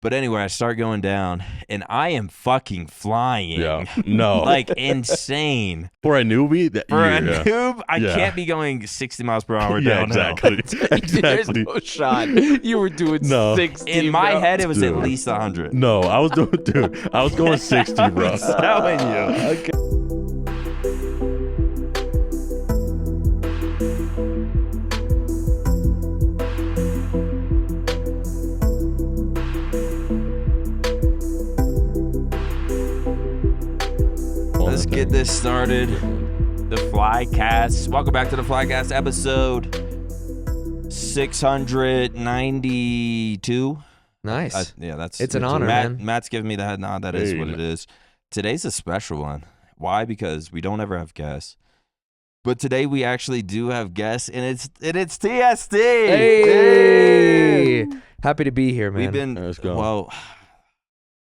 But anyway, I start going down, and I am fucking flying. Yeah. No. Like, insane. For a newbie? For a noob, I can't be going 60 miles per hour Yeah, downhill. exactly. There's no shot. You were doing 60. In my head, it was Dude. at least 100. No, I was going 60, bro. I'm telling you. Okay. Let's get this started. The Flycast. Welcome back to the Flycast episode 692. Nice. Yeah, that's It's an honor, man. Matt's giving me the head nod. That is what it is. Today's a special one. Why? Because we don't ever have guests. But today we actually do have guests, and it's TSD. Hey! Happy to be here, man. We've been Let's go.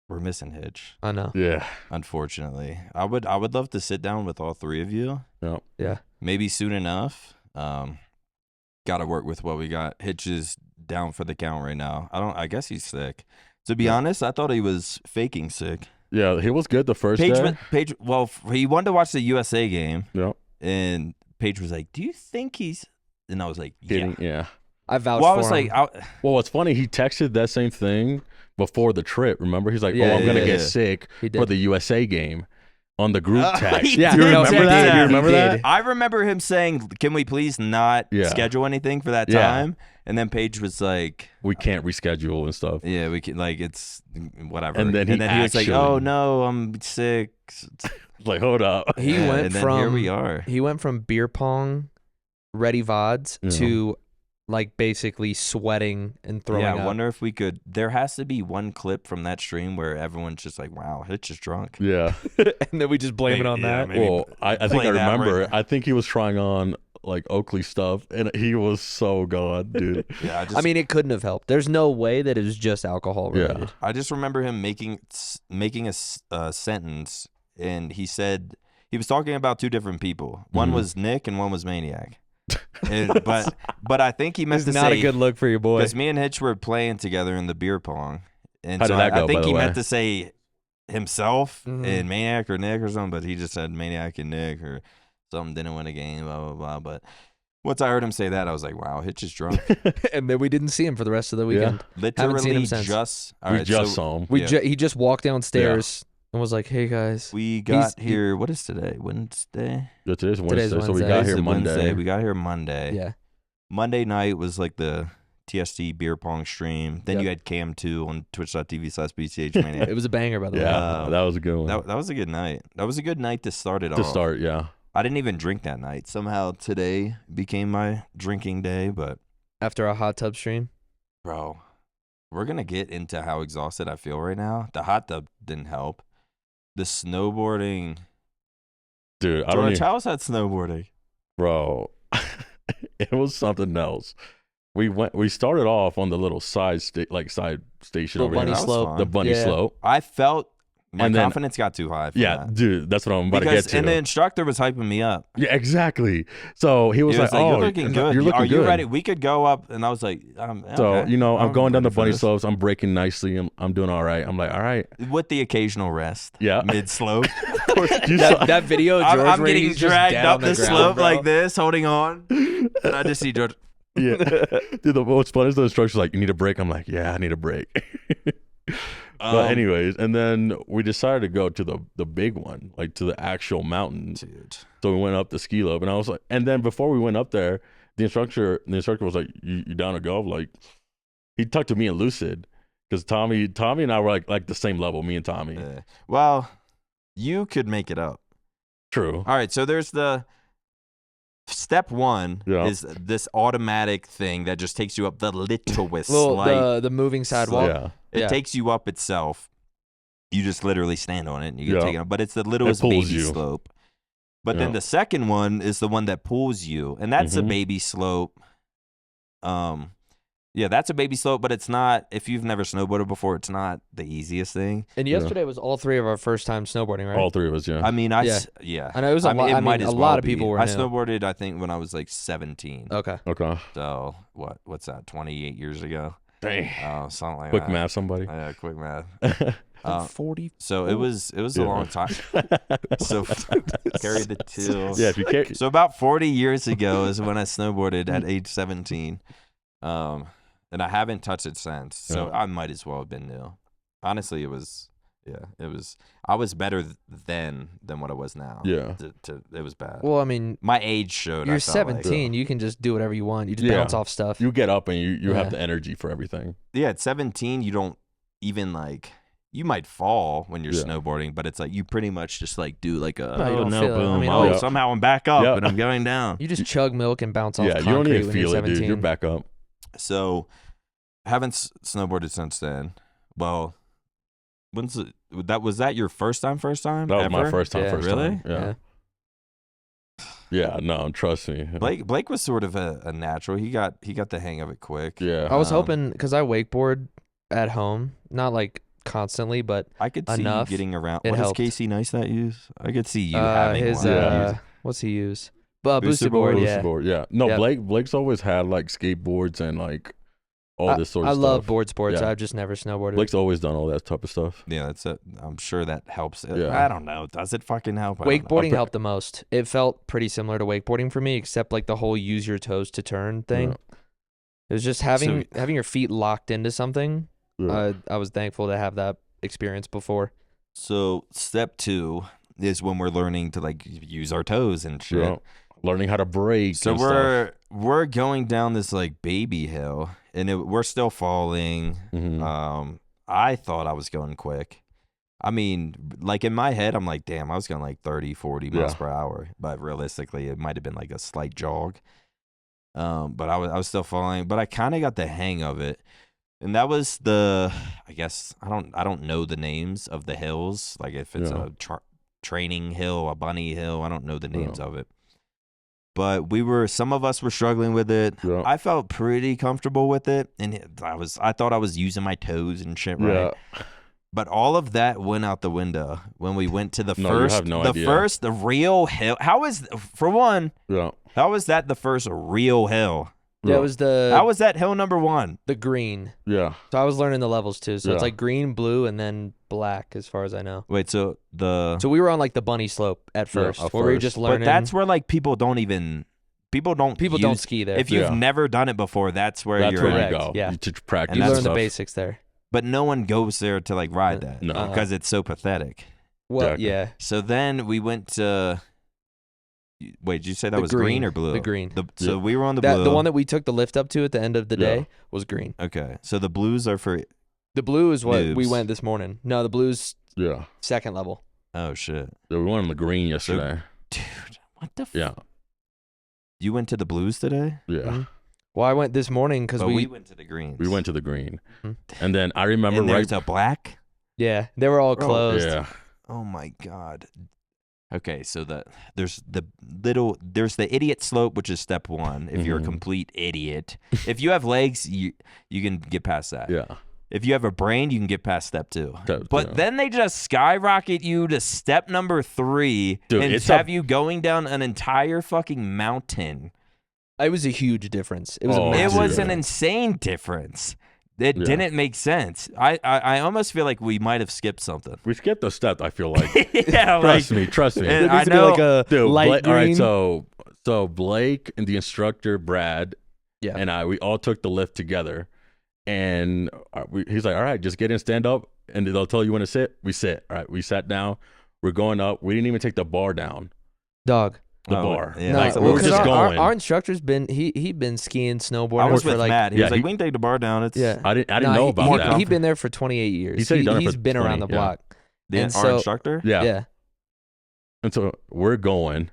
We're missing Hitch. I know. Yeah. Unfortunately, I would love to sit down with all three of you. No. Yeah. Maybe soon enough. Got to work with what we got. Hitch is down for the count right now. I guess he's sick. To be honest, I thought he was faking sick. Yeah, he was good the first day. Well, he wanted to watch the USA game. Yeah. And Paige was like, "Do you think he's?" And I was like, "Yeah." Yeah. I vouched Well, I for was him. like, Well, what's funny, he texted that same thing before the trip. Remember? He's like, Yeah, I'm going to get yeah. sick He did. for the USA game on the group text. he Do you did remember say that? that. Do you remember He that? did. I remember him saying, "Can we please not Yeah. schedule anything for that Yeah. time?" And then Paige was like, We can't reschedule and stuff. "Yeah, we can. Like, it's whatever." And then he was like, actually- "Oh no, I'm sick." Like, hold up. He Yeah, went and then from here we are. He went from beer pong, ready vods Yeah. to like basically sweating and throwing Yeah, up. I wonder if we could. There has to be one clip from that stream where everyone's just like, "Wow, Hitch is drunk." Yeah. and then we just blame it on Yeah, that. maybe Well, I think play I that remember. right now. I think he was trying on like Oakley stuff, and he was so gone, dude. Yeah, I mean, it couldn't have helped. There's no way that it was just alcohol Yeah. related. I just remember him making a sentence, and he said he was talking about two different people. One Mhm. was Nick, and one was Maniac. But I think he meant It's to not say, a good look for your boy. because me and Hitch were playing together in the beer pong, and How so did that I go, think by the he way? meant to say himself Mhm. and Maniac or Nick or something, but he just said Maniac and Nick or something. Didn't win a game, blah blah blah. But once I heard him say that, I was like, wow, Hitch is drunk. and then we didn't see him for the rest of the weekend. Literally seen him since. just. All We right, just so saw him. We Yeah. he just walked downstairs and was like, "Hey guys." we got he- here. What is today? Wednesday. Yeah, today's Wednesday, Today's so we Wednesday. got Today's here the Monday. Wednesday. We got here Monday. Yeah. Monday night was like the TSD beer pong stream. Then Yep. you had Cam 2 on twitch.tv/BCH Maniac. It was a banger, by the way. Yeah, that was a good one. That was a good night. That was a good night to start it to off. start, yeah. I didn't even drink that night. Somehow today became my drinking day, but After a hot tub stream. bro, we're going to get into how exhausted I feel right now. The hot tub didn't help. The snowboarding. Dude, I don't George, even, how was that snowboarding? bro. It was something else. We started off on the little side station The over bunny here. That was slope. fun. The bunny Yeah. slope. I felt my And then- confidence got too high for Yeah, that. dude, that's what I'm about Because, to get to. and the instructor was hyping me up. Yeah, exactly. So he was, He was like, "Oh, "You're looking good. You're looking Are you good." ready? We could go up." And I was like, So okay. I'm going down ready the for bunny this." slopes. I'm braking nicely. I'm doing all right. I'm like, all right. with the occasional rest. Yeah. Mid slope. Of course, you saw- That video of George I'm where getting he's just dragged dead up on the the ground, slope bro. like this, holding on, and I just see George. Yeah. Dude, what's funny is the instructor's like, you need a break. I'm like, yeah, I need a break. But anyways, and then we decided to go to the big one, like to the actual mountain. Dude. So we went up the ski slope, and I was like, and then before we went up there, the instructor was like, you down to go? Like, he talked to me and Lucid, because Tommy and I were like the same level, me and Tommy. Well, you could make it up. True. All right, so there's the step one Yeah. is this automatic thing that just takes you up the littlest Well, slight. the moving sidewalk. Yeah. It yeah. takes you up itself. You just literally stand on it and you get Yeah. taken up. But it's the littlest pulls baby you. slope. But Yeah. then the second one is the one that pulls you, and that's a Mhm. baby slope. Yeah, that's a baby slope, but it's not. If you've never snowboarded before, it's not the easiest thing. And Yeah. yesterday was all three of our first time snowboarding, right? All three of us, yeah. I mean, Yeah. yeah. I know it was a lot. I might mean, as a well lot of be. people were I new. snowboarded, I think, when I was like 17. Okay. Okay. So what's that? 28 years ago. Dang. Something like Quick that. math, somebody. Yeah, quick math. 40. So it was a long time. So carry the till. Yeah, if you carry. So about 40 years ago is when I snowboarded at age 17. And I haven't touched it since. So I might as well have been new. Honestly, it was I was better then than what I was now. Yeah. It was bad. Well, I mean, My age showed. you're I felt like. 17. You can just do whatever you want. You just Yeah. bounce off stuff. You get up and you have Yeah. the energy for everything. Yeah, at 17, you don't even like. You might fall when you're Yeah. snowboarding, but it's like you pretty much just like do like a No, you don't feel it. I boom. mean, oh, yeah. somehow I'm back up Yeah. and I'm going down. You just chug milk and bounce off Yeah, concrete you don't even when you're feel it, 17. dude. You're back up. So, haven't snowboarded since then. Well, was that your first time? That was my ever? first time. Yeah. First Really? time. Yeah. Yeah. No, trust me. Blake was sort of a natural. He got the hang of it quick. Yeah. I was hoping, because I wakeboard at home, not like constantly, but I could see enough, you getting around. it What does helped. Casey Neistat use? I could see you having his one. what's he use? Booster Booster board. board? Yeah. Booster board, yeah. No, Yep. Blake's always had like skateboards and like all this sort of I stuff. love board sports. Yeah. I've just never snowboarded. Blake's always done all that type of stuff. Yeah, that's it. I'm sure that helps. Yeah. I don't know. Does it fucking help? I don't know. Wakeboarding helped the most. It felt pretty similar to wakeboarding for me, except like the whole use your toes to turn thing. Yeah. It was just having your feet locked into something. Yeah. I was thankful to have that experience before. So step 2 is when we're learning to like use our toes and shit. Yeah. Learning how to brake. So and stuff. we're going down this like baby hill, and we're still falling. Mhm. I thought I was going quick. I mean, like in my head, I'm like, damn, I was going like 30, 40 miles Yeah. per hour. But realistically, it might have been like a slight jog. But I was still falling. But I kind of got the hang of it, and that was I guess I don't know the names of the hills. Like if it's Yeah. a training hill, a bunny hill, I don't know the names Yeah. of it. But some of us were struggling with it. Yeah. I felt pretty comfortable with it, and I thought I was using my toes and shit right. Yeah. But all of that went out the window when we went to the No, you have no idea. the real hill. How is that the first real hill? Yeah, it was How was that hill number 1? the green. Yeah. So I was learning the levels too. So it's Yeah. like green, blue, and then black, as far as I know. Wait, so So we were on like the bunny slope at first, at where we were first. just but learning. that's where like people don't People ski there. If you've Yeah. never done it before, that's where That's you're where at. you Correct, go. yeah. You to practice. you and learn that's the stuff. basics there. But no one goes there to like ride that No. because it's so pathetic. Well, Exactly. yeah, So then we went to. Wait, did you say that The was green green. or blue? The green. So Yeah. we were on the blue. the one that we took the lift up to at the end of the Yeah. day was green. Okay, so the blues are for. The blue is what we Noobs. went this morning. No, the blue's Yeah. second level. Oh shit, Yeah, we went on the green yesterday. dude! What the? Yeah. You went to the blues today? Yeah. Mhm. Well, I went this morning because But we we went to the greens. We went to the green. Mhm. And then I remember And right. there's a black. yeah, they were all Bro, closed. Yeah. Oh my god. Okay, so there's the idiot slope, which is step 1. If you're a Mhm. complete idiot, if you have legs, you can get past that. Yeah. If you have a brain, you can get past step 2. Step But 2. then they just skyrocket you to step number 3 Dude, and it's have you going down an entire fucking mountain. It was a huge difference. It was Oh, a It massive was an difference. insane difference. It Yeah. didn't make sense. I almost feel like we might have skipped something. We skipped a step, I feel like. Yeah, like Trust me. And There I needs to be know- like a Dude, light all right, green. so Blake and the instructor Brad Yeah. and we all took the lift together, and he's like, "All right, just get in, stand up, and they'll tell you when to sit." We sit. All right, we sat down. We're going up. We didn't even take the bar down. Dog. The Oh, bar. yeah. No, Like, Well, we were 'cause just our, going. Our instructor's been he'd been skiing, snowboarding I was for with like Matt. He Yeah, was like, he- "We can take the bar down." It's Yeah. I didn't Nah, know he- about he, that. He'd been there for 28 years. He said he'd done it he's for been around 20, the block. And our so- instructor. Yeah. Yeah. And so we're going.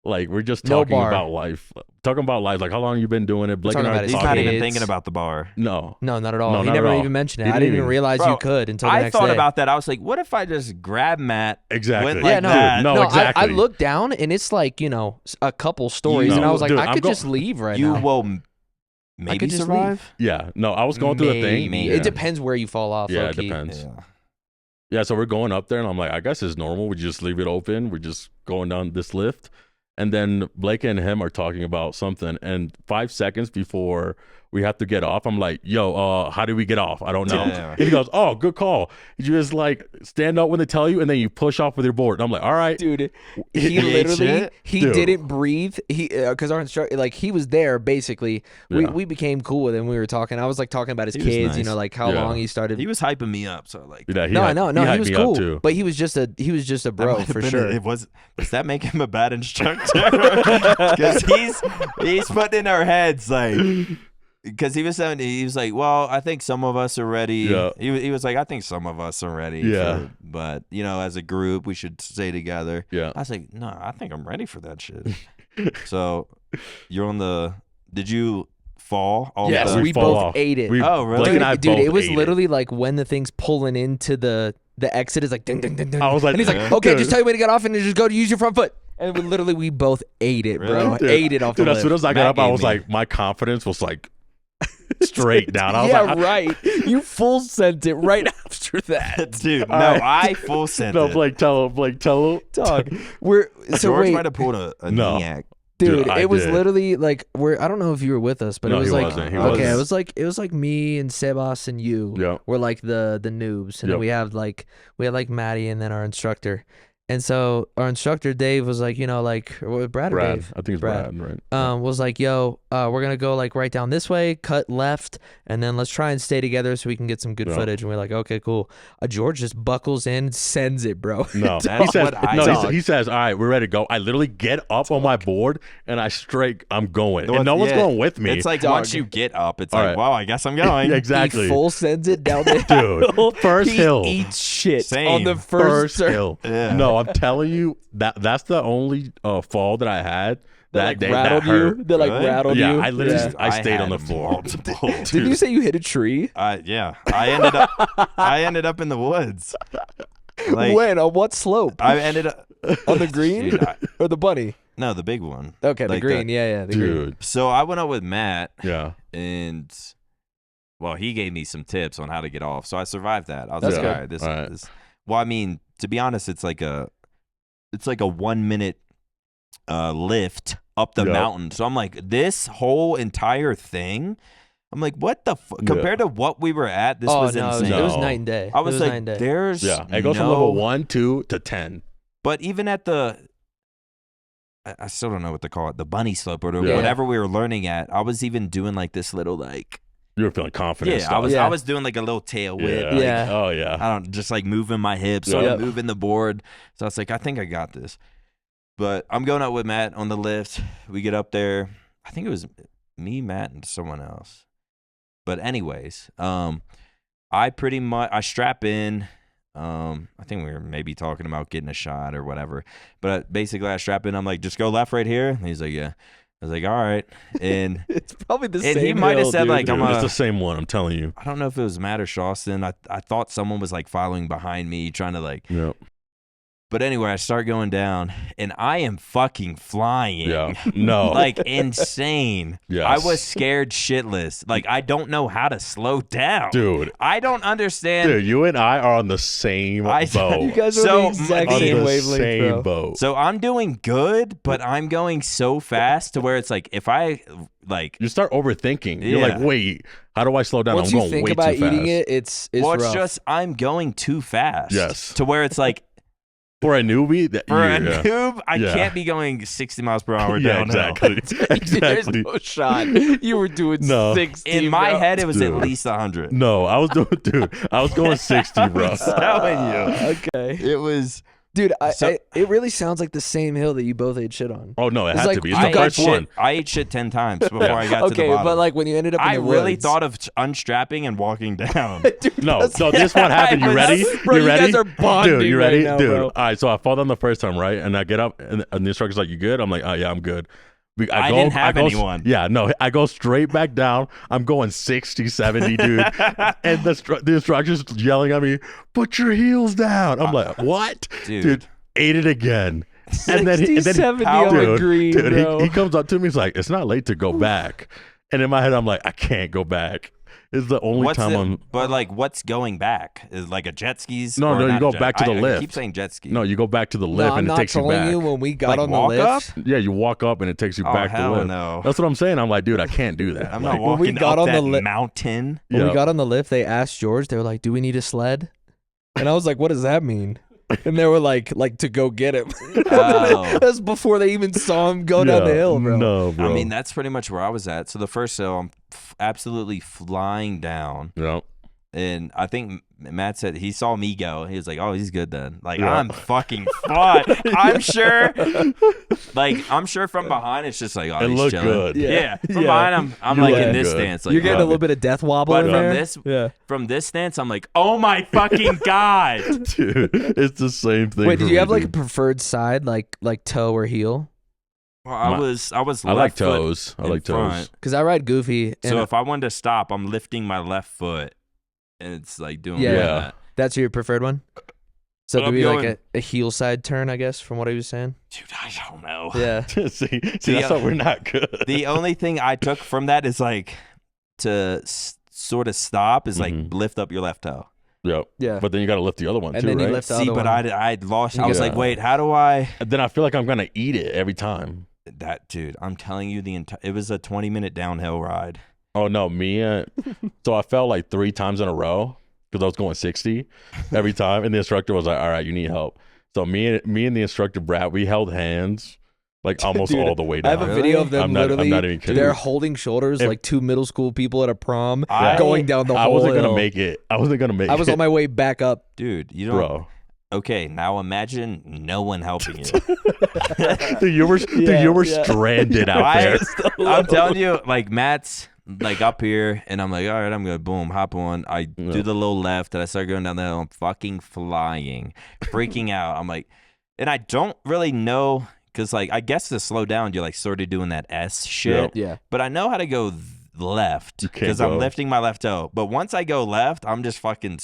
Like, we're just No talking bar. about life. Talking about life. Like, how long you been doing it? Blake Talking and I about are his He's talking. not even kids. thinking about the bar. No. No, not at all. No, He not never at all. even mentioned it. He I didn't didn't even even- realize Bro, you could until the I next thought day. about that. I was like, "What if I just grab Matt?" Exactly. Went like Yeah, no. that. No, no, exactly. I looked down and it's like, a couple stories, and I was like, Dude, I I'm could go- just leave right You now. will I maybe could just survive. Yeah. No, I was going through the thing. Maybe. Yeah. It depends where you fall off. Yeah, it low-key. depends. Yeah. Yeah, so we're going up there, and I'm like, I guess it's normal. We just leave it open. We're just going down this lift. And then Blake and him are talking about something. And 5 seconds before we have to get off. I'm like, yo, how do we get off? I don't know. Yeah. And he goes, oh, good call. You just like stand up when they tell you, and then you push off with your board. And I'm like, all right. Dude, he ate literally shit? he didn't breathe. He because our instructor, like, he was there basically. Yeah. We became cool with him. We were talking. I was like talking about his He was kids, nice. like how Yeah. long he started. He was hyping me up, so like. Yeah, No, I know. No, he hyped was me up cool, too. but he was just a that bro might have for been sure. Does that make him a bad instructor? Because he's putting in our heads like. Because he was saying, he was like, well, I think some of us are ready. Yeah. He was like, I think some of us are ready. Yeah. But, as a group, we should stay together. Yeah. I was like, no, I think I'm ready for that shit. So you're on did you fall? Yes, we we fall both off. ate it. Oh, really? Blake and I Dude, both it was ate literally like when the thing's pulling into the exit is like ding ding ding ding. I was like, and he's like, Yeah. okay, dude. just tell you when to get off and then just go to use your front foot. And we both ate it, bro. Really? Dude, Ate it off Dude, the as soon lift. as I got Matt up, I gave was me- like, my confidence was like straight down. I was yeah, like, right. You full sent it right after that. Dude, no, All right. I full sent no, it. Blake, tell him. Dog. We're so George wait, might have pulled a No. maniac. dude. I it was did. literally like I don't know if you were with us, but No, it was he like wasn't. He okay, wasn't. it was like me and Sebas and you. Yeah. We're like the noobs, and then Yep. we had like Maddie and then our instructor. And so our instructor Dave was like, or Brad or Brad. Dave? I think it's Brad. Brad, right? Was like, yo, we're gonna go like right down this way, cut left, and then let's try and stay together so we can get some good Yeah. footage. And we're like, okay, cool. George just buckles in, sends it, bro. No, That's he says, what I no, thought. he says, all right, we're ready to go. I literally get up on my board and I I'm going. No, And no one's yeah. going with me. It's like Dog. once you get up, it's All like, right. well, I guess I'm going. Yeah, exactly. He full sends it down the Dude, hill. first he hill. eats shit Same. on the First turn. hill. Yeah. No, I'm telling you, that's the only fall that I had that like day rattled that hurt. you. That like Really? rattled Yeah, you. I literally Yeah. I stayed on the had floor. multiple. Did you say you hit a tree? Yeah. I ended up in the woods. Like, When? On what slope? I ended up On the green Dude, or the bunny? no, the big one. Okay, the Like green. that. Yeah, the green. Dude. So I went up with Matt, Yeah. and well, he gave me some tips on how to get off. So I survived that. I was That's like, good. all right, this. All right. This. Well, I mean, to be honest, it's like a 1 minute lift up the Yep. mountain. So I'm like, this whole entire thing. I'm like, what the Yeah. compared to what we were at, this Oh was no, insane. it was No. night and day. I It was night like, and day. there's Yeah. It goes from no- level 1, 2 to 10. But even at I still don't know what to call it, the bunny slope or Yeah. whatever we were learning at. I was even doing like this little like, You were feeling confident. and yeah, stuff. Yeah. I was doing like a little tail whip. Yeah. like, Yeah. Oh yeah. I don't just like moving my hips, Yeah. started Yep. moving the board. So I was like, I think I got this. But I'm going up with Matt on the lift. We get up there. I think it was me, Matt, and someone else. But anyways, I strap in. I think we were maybe talking about getting a shot or whatever. But basically, I strap in. I'm like, just go left right here. And he's like, yeah. I was like, all right. And It's probably the And same. he might have hill, said, dude. like, Dude, I'm it's a- the same one. I'm telling you. I don't know if it was Matt or Shawson. I thought someone was like following behind me, trying to like. Yeah. But anyway, I start going down, and I am fucking flying. Yeah. No. Like insane. Yes. I was scared shitless. Like I don't know how to slow down. Dude. I don't understand. Dude, you and I are on the same boat. You guys are So, the exact on same the wavelength, same bro. boat. So I'm doing good, but I'm going so fast to where it's like if I like. You start overthinking. You're Yeah. like, wait, how do I slow down? Once I'm you going think way about too fast. eating it, it's Well, it's rough. just I'm going too fast. Yes. To where it's like For a newbie, for a yeah. noob, I Yeah. can't be going 60 miles per hour Yeah, downhill. exactly. There's exactly. no shot. You were doing No. 60. In my bro. head, it was at Dude. least 100. No, I was doing, dude. I was going 60, bro. I'm telling you. Okay. It was. Dude, So- it really sounds like the same hill that you both ate shit on. Oh no, it It's had like- to be. It's I the ate first shit, one. I ate shit 10 times before I got to the Okay, bottom. but like when you ended up in I the really woods. thought of unstrapping and walking down. Dude, No, that's- so this one happened. You I ready? was- Bro, you ready? guys are bonding Dude, you right ready? now, Dude, bro. all right, so I fall down the first time, right? And I get up, and the instructor's like, you good? I'm like, oh, yeah, I'm good. I didn't have anyone. Yeah, no, I go straight back down. I'm going 60, 70, dude. And the instructor's yelling at me, put your heels down. I'm like, what? Dude. Ate it again. 60, 70 on the green, dude, bro. he comes up to me. He's like, it's not late to go back. And in my head, I'm like, I can't go back. It's the only time But like, what's going back? Is like a jet skis? No, or you not go a jet- back to the I lift. keep saying jet ski. No, you go back to the lift No, I'm and it not takes you telling back. you when we got Like on the walk lift. up? Yeah, you walk up and it takes you Oh, back to the hell lift. no. That's what I'm saying. I'm like, dude, I can't do that. I'm Like, not when we walking got up on the that mountain. When Yeah. we got on the lift, they asked George. They were like, "Do we need a sled?" And I was like, "What does that mean?" And they were like to go get him. Oh. That's before they even saw him go down the hill, bro. No, bro. I mean, that's pretty much where I was at. So the first hill, I'm absolutely flying down. yeah. And I think Matt said he saw me go. He was like, "Oh, he's good then." Like, Yeah. I'm fucking fine. I'm sure. Like, I'm sure from behind it's just like, "Oh, It he's looked chilling." good. Yeah. From Yeah. behind, I'm You like look in this good. stance. Like, You're getting oh. a little bit of death wobble But in from there. this, Yeah. from this stance, I'm like, "Oh my fucking god!" Dude, it's the same thing. Wait, for did you me, have like a dude. preferred side, like toe or heel? Well, I My- was I left like foot toes. I in like toes. front. Because I ride goofy, and So if I wanted to stop, I'm lifting my left foot, and it's like doing Yeah. that. that's your preferred one. So But do I'm we like going- a heel side turn, I guess, from what he was saying? Dude, I don't know. Yeah. see, that's why we're not good. The only thing I took from that is like to sort of stop is like Mhm. lift up your left toe. Yep. Yeah. But then you got to lift the other one And too, then you right? lift the See, other but one. I lost. You I was get- like, wait, how do I? And then I feel like I'm gonna eat it every time. That dude, I'm telling you, it was a 20-minute downhill ride. Oh no, so I fell like 3 times in a row because I was going 60 every time, and the instructor was like, "All right, you need help." So me and the instructor Brad, we held hands like almost Dude, all the way I down. have a Really? video of them I'm not literally. even kidding. They're holding shoulders If- like two middle school people at a prom, I- going down the I whole wasn't gonna hill. make it. I wasn't gonna make it. I was on my way back up. Dude, you don't. bro. Okay, now imagine no one helping you. Dude, you were yeah. stranded out I- there. I'm telling you, like Matt's like up here, and I'm like, all right, I'm gonna boom, hop on. I do the little left, and I start going down the hill. I'm fucking flying, freaking out. I'm like, and I don't really know, cause like I guess to slow down, you're like sort of doing that S shit. Yeah. But I know how to go left You can't because I'm go. lifting my left toe. But once I go left, I'm just fucking.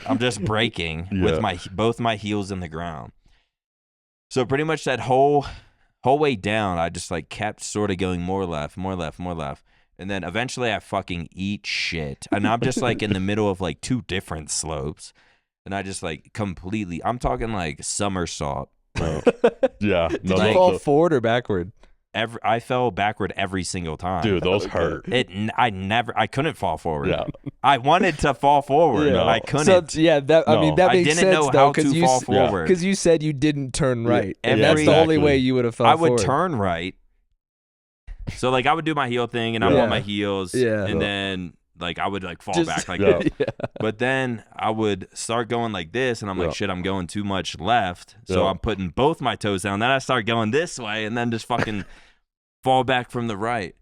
I'm just braking with Yeah. both my heels in the ground. So pretty much that whole way down, I just like kept sort of going more left, and then eventually I fucking eat shit, and I'm just like in the middle of like 2 different slopes, and I just like completely. I'm talking like somersault. No. Yeah. Did No, you like- fall forward or backward? I fell backward every single time. dude, those hurt. I couldn't fall forward. Yeah. I wanted to fall forward, Yeah. but I couldn't. So yeah, that I mean No. that I makes didn't sense know though, how because to you fall forward. because you said you didn't turn right, and Yeah, that's the only exactly. way you would have fell I would forward. turn right. So like I would do my heel thing, and I'm Yeah. on my heels, Yeah. and then like I would like fall Just- back like Yeah. that. yeah. But then I would start going like this, and I'm Yeah. like, shit, I'm going too much left. So Yeah. I'm putting both my toes down. Then I start going this way, and then just fucking fall back from the right.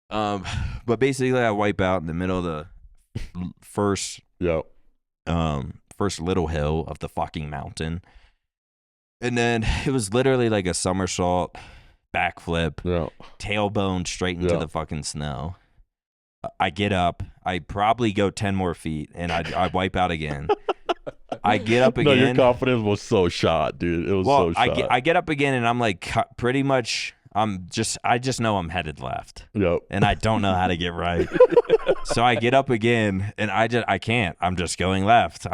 But basically I wipe out in the middle of the first Yep. first little hill of the fucking mountain. And then it was literally like a somersault, backflip, Yeah. tailbone straight into Yeah. the fucking snow. I get up. I probably go 10 more feet, and I wipe out again. I get up No, your again. confidence was so shot, dude. It was Well, so shot. I get up again, and I'm like pretty much. I just know I'm headed left, Yep. and I don't know how to get right. So I get up again, and I can't. I'm just going left.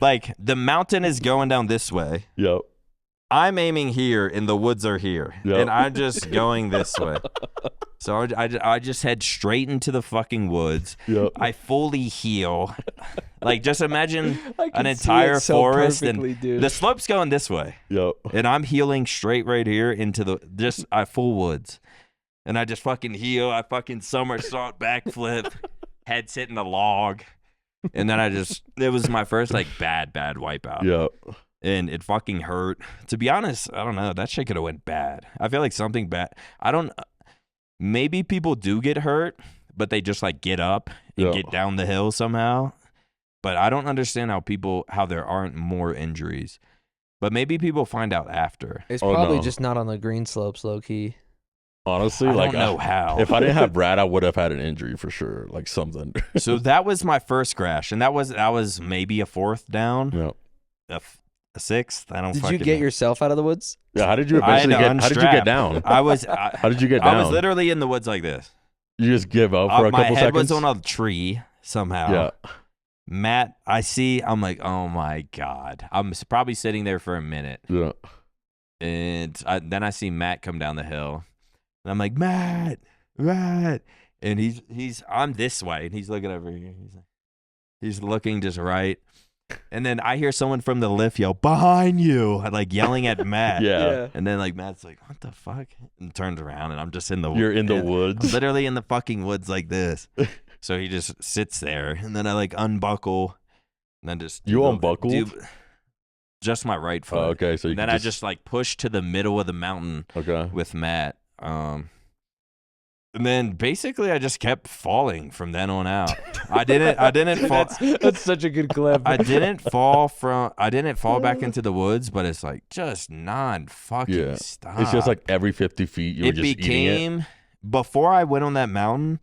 Like the mountain is going down this way. Yep. I'm aiming here, and the woods are here, Yep. and I'm just going this way. So I just head straight into the fucking woods. Yep. I fully heal. Like, just imagine I can an see entire it so forest, perfectly, and dude. the slope's going this way, Yep. and I'm healing straight right here into the full woods, and I just fucking heal. I fucking somersault, backflip, head's hitting the log, and then it was my first like bad wipeout. Yep. And it fucking hurt. To be honest, I don't know. That shit could have went bad. I feel like something bad. Maybe people do get hurt, but they just like get up and Yeah. get down the hill somehow. But I don't understand how there aren't more injuries. But maybe people find out after. It's Oh, probably no. just not on the green slopes, low key. Honestly, I like don't know how. if I didn't have Brad, I would have had an injury for sure, like something. So that was my first crash, and that was maybe a 4th down, Yeah. a 6th. I don't. Did you fucking get know. yourself out of the woods? Yeah. How did you I had eventually to get? How did you get unstrap. down? I was. How did you get down? I was literally in the woods like this. You just give up for a my couple head seconds. was on a tree somehow. Yeah. Matt, I'm like, oh my God. I'm probably sitting there for a minute. Yeah. And then I see Matt come down the hill. And I'm like, Matt. And I'm this way. And he's looking over here. He's looking just right. And then I hear someone from the lift yell, behind you, like yelling at Matt. Yeah. And then like Matt's like, what the fuck? And turns around and I'm just in the You're in the woods. I'm literally in the fucking woods like this. So he just sits there. And then I like unbuckle. And then just unbuckled? Just my right foot. Oh, okay. So and then I just like push to the middle of the mountain with Matt. And then basically I just kept falling from then on out. I didn't fall. That's such a good clip. I didn't fall back into the woods, but it's like just non-fucking stop. It's just like every 50 feet you were just eating it. Before I went on that mountain,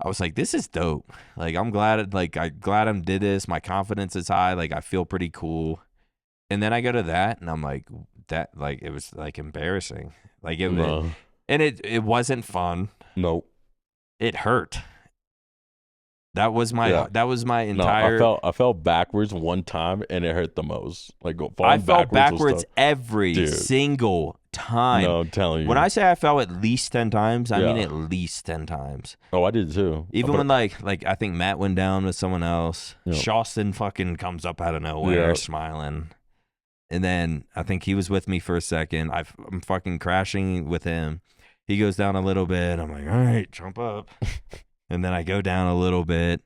I was like, this is dope. Like I'm glad I did this. My confidence is high. Like I feel pretty cool. And then I go to that and I'm like, it was like embarrassing. Like it wasn't fun. Nope. It hurt. That was my entire. No, I fell backwards one time and it hurt the most. Like I fell backwards every single time. No, I'm telling you. When I say I fell at least 10 times, I mean at least 10 times. Oh, I did too. Even when like I think Matt went down with someone else. Yeah. Shawson fucking comes up out of nowhere smiling. And then I think he was with me for a second. I'm fucking crashing with him. He goes down a little bit. I'm like, all right, jump up. And then I go down a little bit,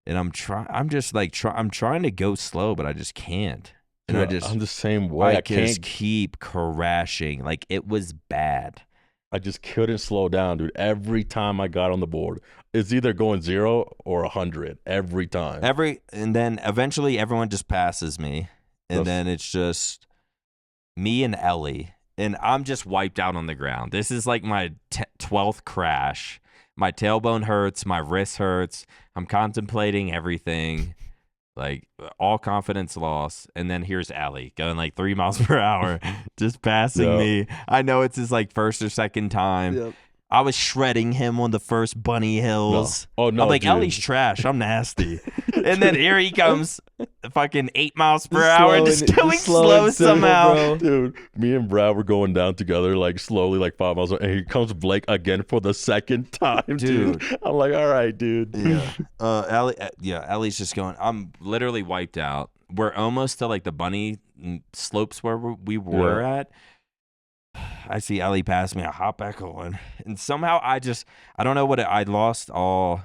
and I'm trying to go slow, but I just can't. And I'm the same way. I just keep crashing. Like it was bad. I just couldn't slow down, dude. Every time I got on the board, it's either going 0 or 100 every time. And then eventually everyone just passes me, and then it's just me and Ellie. And I'm just wiped out on the ground. This is like my 12th crash. My tailbone hurts. My wrist hurts. I'm contemplating everything. Like, all confidence lost. And then here's Allie going like 3 miles per hour, just passing me. I know it's his like first or second time. Yep. I was shredding him on the first bunny hills. No. Oh, no, I'm like, dude. Ellie's trash. I'm nasty. And then here he comes, fucking 8 miles per hour, just going slow somehow. Bro. Dude, me and Brad were going down together, like slowly, like 5 miles. And here comes Blake again for the second time, dude. I'm like, all right, dude. Yeah. Ellie's just going, I'm literally wiped out. We're almost to like the bunny slopes where we were at. I see Ellie pass me. I hop back on, and somehow I don't know I lost all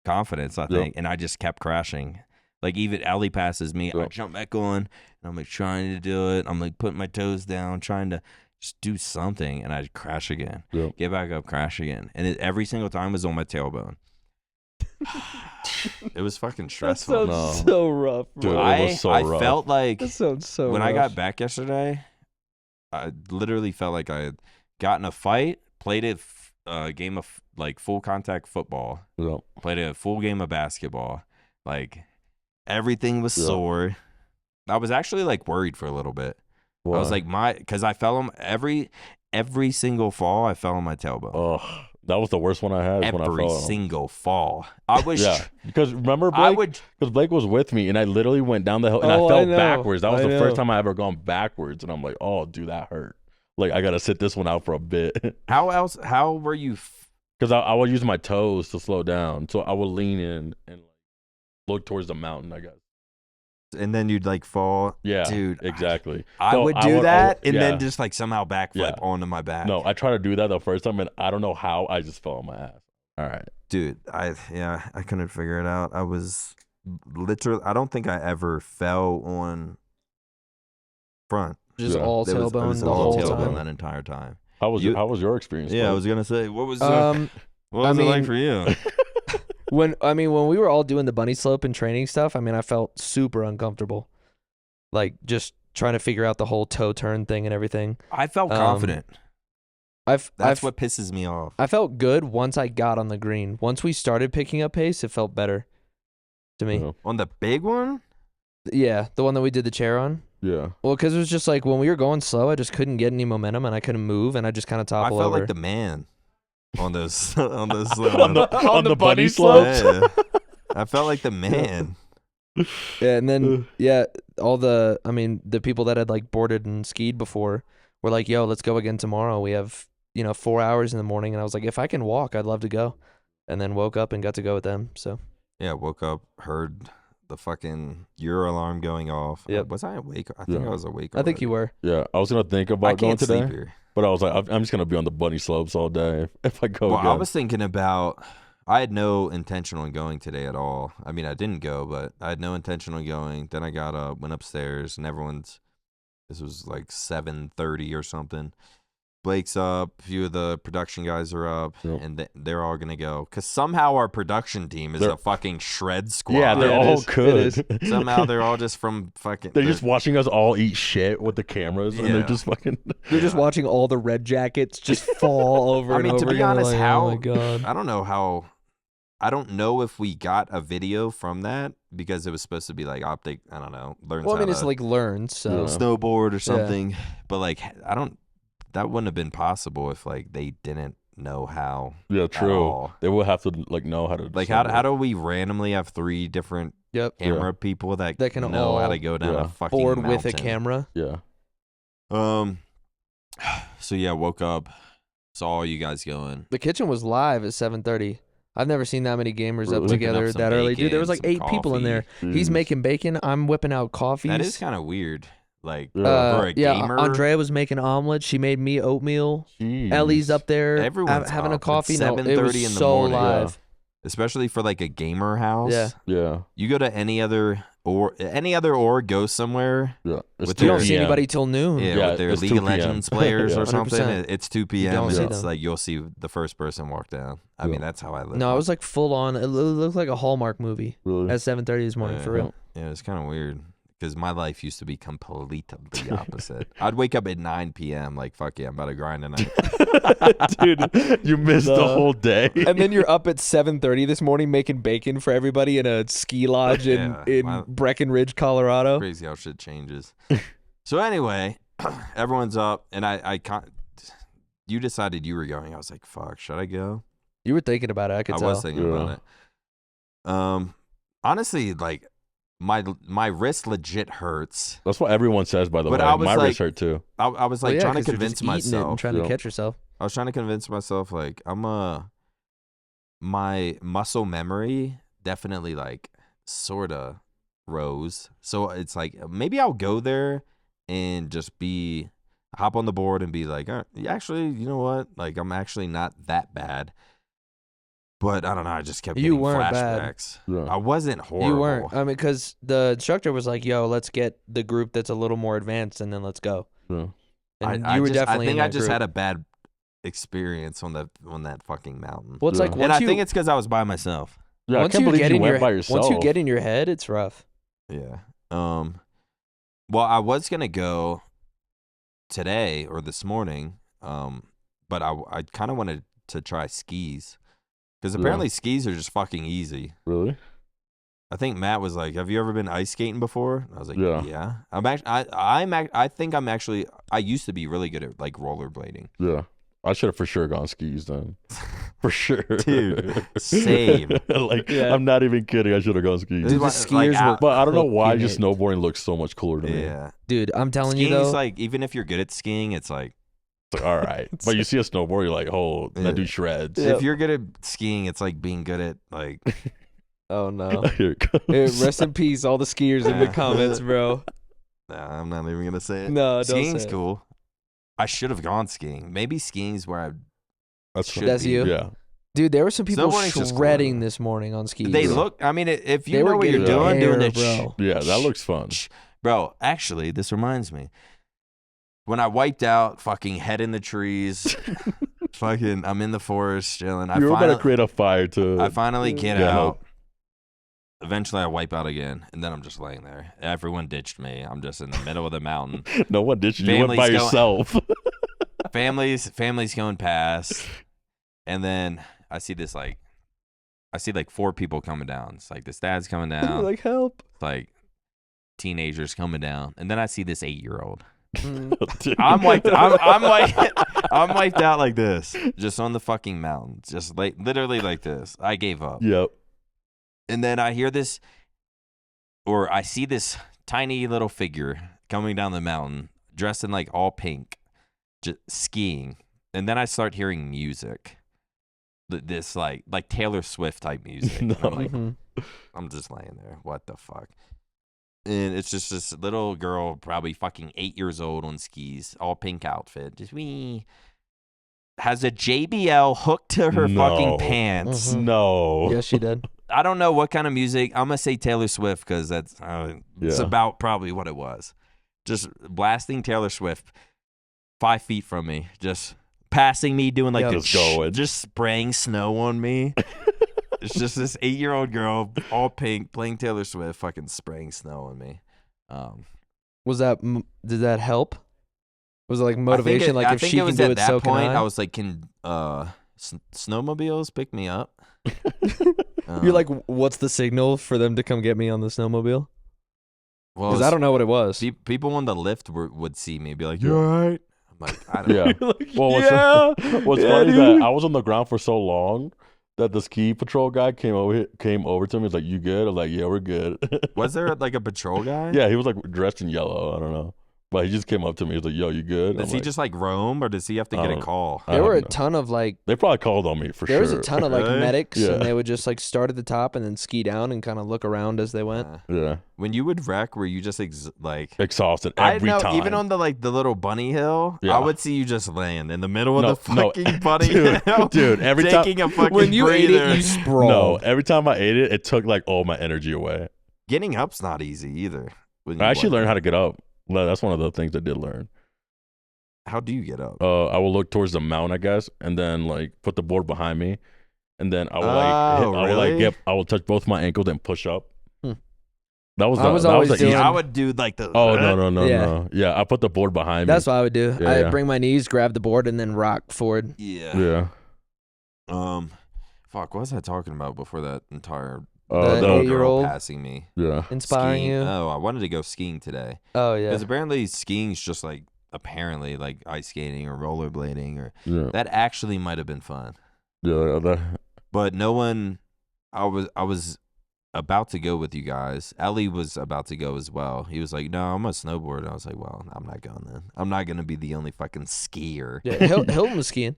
confidence, I think, and I just kept crashing. Like even Ellie passes me, I jump back on, and I'm like trying to do it. I'm like putting my toes down, trying to just do something, and I crash again. Get back up, crash again, and every single time was on my tailbone. It was fucking stressful. That sounds so rough, bro. Dude, it was so rough. I felt like that sounds so when rough. I got back yesterday, I literally felt like I had gotten a fight, played a game of like full contact football, played a full game of basketball. Like everything was sore. I was actually like worried for a little bit. Why? I was like because I fell on every single fall. I fell on my tailbone. Oh, that was the worst one I had. Every single fall. I was because remember Blake? Because Blake was with me, and I literally went down the hill, and I fell backwards. That was the first time I ever gone backwards, and I'm like, oh, dude, that hurt. Like I gotta sit this one out for a bit. How were you? Because I would use my toes to slow down, so I would lean in and look towards the mountain, I guess. And then you'd like fall. Yeah, dude, exactly. I would do that and then just like somehow backflip onto my back. No, I tried to do that the first time, and I don't know how. I just fell on my ass. All right, dude. I couldn't figure it out. I was literally. I don't think I ever fell on front. Just all tailbone the all whole tailbone time. That entire time. How was your experience? Yeah, I was gonna say, what was it like for you? When we were all doing the bunny slope and training stuff, I mean, I felt super uncomfortable. Like just trying to figure out the whole toe turn thing and everything. I felt confident. That's what pisses me off. I felt good once I got on the green. Once we started picking up pace, it felt better to me. On the big one? Yeah, the one that we did the chair on. Yeah. Well, because it was just like when we were going slow, I just couldn't get any momentum and I couldn't move and I just kind of toppled over. I felt like the man. on those slopes. on the bunny slopes. Yeah. I felt like the man. Yeah, and then all the people that had like boarded and skied before were like, "Yo, let's go again tomorrow. We have 4 hours in the morning." And I was like, "If I can walk, I'd love to go." And then woke up and got to go with them. So Yeah, woke up, heard the fucking Euro alarm going off. Yep. Was I awake? I think I was awake. I think you already. were. Yeah, I was gonna think I about going can't today, sleep here. but I was like, I'm just gonna be on the bunny slopes all day if I go Well, again. I was thinking about. I had no intention on going today at all. I mean, I didn't go, but I had no intention on going. Then I got up, went upstairs, and this was like 7:30 or something. Blake's up, a few of the production guys are up, and they're all gonna go. Cause somehow our production team is a fucking shred squad. Yeah, they're all good. Somehow they're all just from fucking. They're just watching us all eat shit with the cameras, and they're just fucking. They're just watching all the red jackets just fall over. I mean, and to over be again. honest, Like, how oh my God. I don't know how. I don't know if we got a video from that because it was supposed to be like OpTic. I don't know. Learns Well, I mean, how it's to like learned. So snowboard or something, but like I don't. That wouldn't have been possible if like they didn't know how. Yeah, true. all. They will have to like know how to. Like how do we randomly have 3 different camera people that can know how all to go down a fucking board mountain with a camera? Yeah. So yeah, woke up, saw you guys going. The kitchen was live at 7:30. I've never seen that many gamers up Really? together Whipping up that some early. Dude, there was bacon, like some 8 people in there. coffee. He's making bacon. I'm whipping out coffees. That is kind of weird. Like for a yeah, gamer. Andrea was making omelets. She made me oatmeal. Jeez. Ellie's up there Everyone's having up. a coffee. It's No, it 7:30 was in the so morning. live. Especially for like a gamer house. Yeah. Yeah. You go to any other go somewhere. Yeah. It's With You 2 don't see p.m. anybody till noon. Yeah, with their it's League 2 of Legends players Yeah. or something. 100%. It's 2 You p.m. don't and see it's them. like you'll see the first person walk down. I mean, that's how I live. No, it was like full on. It looked like a Hallmark movie Really? at 7:30 this morning, for real. Yeah, it's kind of weird because my life used to be completely opposite. I'd wake up at 9 p.m. like, fuck yeah, I'm about to grind tonight. Dude, you missed the whole day. And then you're up at 7:30 this morning making bacon for everybody in a ski lodge in Breckenridge, Colorado. Crazy how shit changes. So anyway, everyone's up, and you decided you were going. I was like, fuck, should I go? You were thinking about it. I could I tell. was thinking about it. Honestly, like my wrist legit hurts. That's what everyone says, by the But way. I was My like- wrist hurt too. I was like trying to convince and myself. trying to catch yourself. I was trying to convince myself like my muscle memory definitely like sorta rose. So it's like maybe I'll go there and just hop on the board and be like, actually, you know what? Like I'm actually not that bad. But I don't know. I just kept getting flashbacks. Yeah. I wasn't horrible. You weren't. I mean, because the instructor was like, "Yo, let's get the group that's a little more advanced, and then let's go." Yeah. And I you were just, definitely. I think in I that just group. had a bad experience on that fucking mountain. Well, it's like Yeah. once And I you think it's because I was by myself. Yeah, I once can't you believe get you in went your by yourself. once you get in your head, it's rough. Yeah. Well, I was gonna go today or this morning, but I kind of wanted to try skis because apparently skis are just fucking easy. Really? I think Matt was like, "Have you ever been ice skating before?" I was like, Yeah. "Yeah." I think I used to be really good at like rollerblading. Yeah. I should have for sure gone skis then. For sure. Dude, same. Like, Yeah. I'm not even kidding. I should have gone skis. Dude, the skiers were But I don't know why cooking just it. snowboarding looks so much cooler to me. Yeah. Dude, I'm telling you Skiing's though. like, even if you're good at skiing, it's like, It's like, all right. But you see a snowboard, you're like, oh, that dude shreds. Yeah. if you're good at skiing, it's like being good at like. Oh no. Here it comes. Hey, rest in peace, all the skiers in the comments, bro. Nah, I'm not even gonna say it. No, don't skiing's say it. cool. I should have gone skiing. Maybe skiing's where I That's should That's be. you? Yeah. Dude, there were some people Snowboarding's just shredding cool. this morning on skis. They look. I mean, if They you were know what you're getting doing air, it, bro. Yeah, that looks fun. bro. Actually, this reminds me. When I wiped out, fucking head in the trees, fucking, I'm in the forest chilling. You were about to create a fire to. I finally get Yeah. out. Eventually, I wipe out again, and then I'm just laying there. Everyone ditched me. I'm just in the middle of the mountain. No one did. You went by Family's yourself. Families going past, and then I see like 4 people coming down. It's like this dad's coming down. like help. It's like teenagers coming down, and then I see this 8-year-old. Dude. I'm wiped out like this, just on the fucking mountain, just like literally like this. I gave up. Yep. And then I hear this, or I see this tiny little figure coming down the mountain, dressed in like all pink, just skiing. And then I start hearing music, this like Taylor Swift type music. No. I'm like, I'm just laying there. What the fuck? And it's just this little girl, probably fucking 8 years old, on skis, all pink outfit. Just has a JBL hooked to her fucking pants. No. Yes, she did. I don't know what kind of music. I'm gonna say Taylor Swift because that's it's about probably what it was. Just blasting Taylor Swift 5 feet from me, just passing me, doing like this, just spraying snow on me. It's just this 8-year-old girl, all pink, playing Taylor Swift, fucking spraying snow on me. Did that help? Was it like motivation? Like if she can do it, so can I? I was like, can snowmobiles pick me up? You're like, what's the signal for them to come get me on the snowmobile? Well, because I don't know what it was. People on the lift would see me and be like, "You all right?" I'm like, "I don't know." Like, well, what's funny is that I was on the ground for so long that the ski patrol guy came over to me. He's like, "You good?" I'm like, "Yeah, we're good." Was there like a patrol guy? Yeah, he was like dressed in yellow. I don't know. But he just came up to me. He was like, "Yo, you good?" Does he just like roam, or does he have to get a call? There were a ton of like. They probably called on me for sure. There was a ton of like medics, Yeah. and they would just like start at the top and then ski down and kind of look around as they went. Yeah. When you would wreck, were you just exhausted every time? Even on the the little bunny hill, Yeah. I would see you just laying in the middle of the fucking bunny dude, hill, dude. Every time taking a fucking when you ate breather. it, you sprawled. No, every time I ate it, it took like all my energy away. Getting up's not easy either. I actually learned how to get up. That's one of the things I did learn. How do you get up? I will look towards the mountain, I guess, and then like put the board behind me, and then I will I will touch both my ankles and push up. That was I would do like the. Oh no. Yeah, I put the board behind me. That's what I would do. Yeah, I'd bring my knees, grab the board, and then rock forward. Yeah. Fuck. What was I talking about before that entire? The girl 8-year-old passing me. Yeah. Inspiring skiing. you. Oh, I wanted to go skiing today. Oh yeah. Because apparently skiing's just like ice skating or rollerblading or that actually might have been fun. Yeah. But no one. I was about to go with you guys. Ellie was about to go as well. He was like, "No, I'm a snowboard." I was like, "Well, I'm not going then. I'm not gonna be the only fucking skier." Yeah, Hilton was skiing.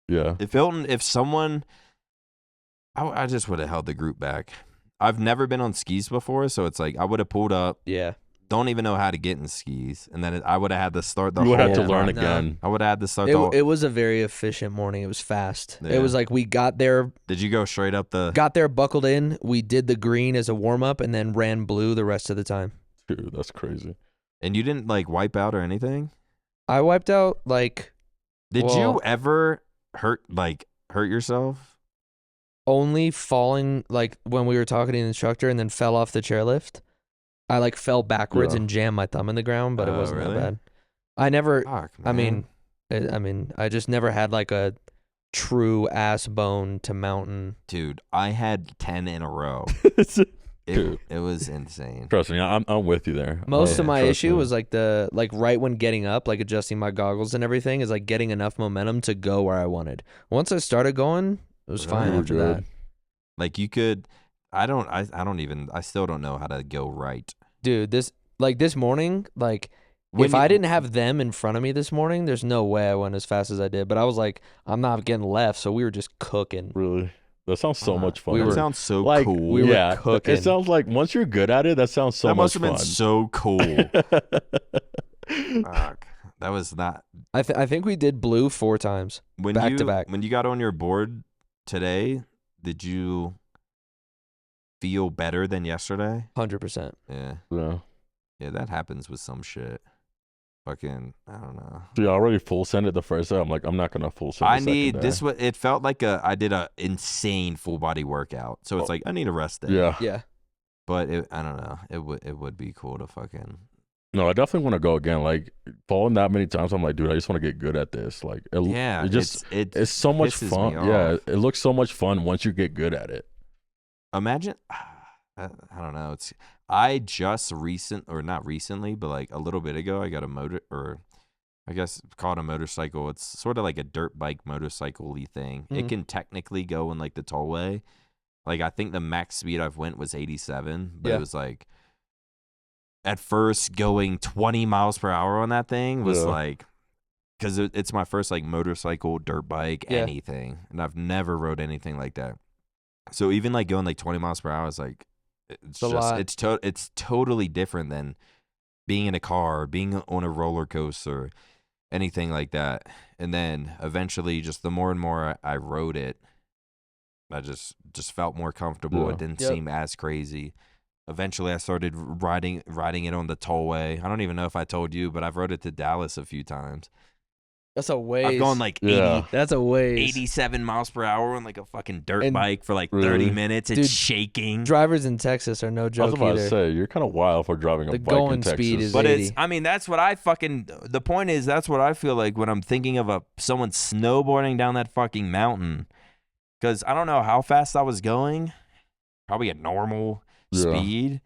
Yeah. If someone, I just would have held the group back. I've never been on skis before, so it's like I would have pulled up. Yeah. Don't even know how to get in skis, and then I would have had to start the. You would whole have to learn run. again. I would have had to start It was a very efficient morning. It was fast. Yeah. It was like we got there. Did you go straight up the? Got there, buckled in. We did the green as a warm up, and then ran blue the rest of the time. Dude, that's crazy. And you didn't like wipe out or anything? I wiped out like. Did you ever hurt yourself? Only falling like when we were talking to the instructor and then fell off the chairlift. I like fell backwards and jammed my thumb in the ground, but it wasn't that bad. I never. Fuck, I mean, I just never had like a true ass bone to mountain. Dude, I had 10 in a row. It was insane. Trust me, I'm with you there. Most of my issue was like right when getting up, like adjusting my goggles and everything, is like getting enough momentum to go where I wanted. Once I started going, it was fine after that. Like you could. I still don't know how to go right. Dude, this morning, if I didn't have them in front of me this morning, there's no way I went as fast as I did. But I was like, I'm not getting left, so we were just cooking. Really? That sounds so much fun. That sounds so cool. We were cooking. It sounds like once you're good at it, that sounds so much fun. That must have been so cool. Fuck. That was not. I think we did blue 4 times back to back. When you got on your board today, did you feel better than yesterday? 100%. Yeah. Yeah, that happens with some shit. Fucking, I don't know. So you already full send it the first day. I'm like, I'm not gonna full send. I need this. It felt like I did a insane full body workout. So it's like I need a rest day. Yeah. But I don't know. It would be cool to fucking. No, I definitely want to go again. Like falling that many times, I'm like, dude, I just want to get good at this. Like, it's so much fun. Yeah, it looks so much fun once you get good at it. Imagine, I don't know. I just not recently, but like a little bit ago, I got I guess call it a motorcycle. It's sort of like a dirt bike motorcycle-y thing. It can technically go in like the tollway. Like I think the max speed I've went was 87, but it was like at first going 20 miles per hour on that thing was like, because it's my first like motorcycle, dirt bike, anything, and I've never rode anything like that. So even like going like 20 miles per hour is like, it's totally different than being in a car, being on a roller coaster, anything like that. And then eventually, just the more and more I rode it, I just felt more comfortable. It didn't seem as crazy. Eventually, I started riding it on the tollway. I don't even know if I told you, but I've rode it to Dallas a few times. That's a ways. I've gone like 80. That's a ways. 87 miles per hour on like a fucking dirt bike for like 30 minutes. It's shaking. Drivers in Texas are no joke I was about either. to say, you're kind of wild for driving a bike in Texas. The going speed is But 80. that's what the point is, that's what I feel like when I'm thinking of someone snowboarding down that fucking mountain. Because I don't know how fast I was going. Probably a normal speed.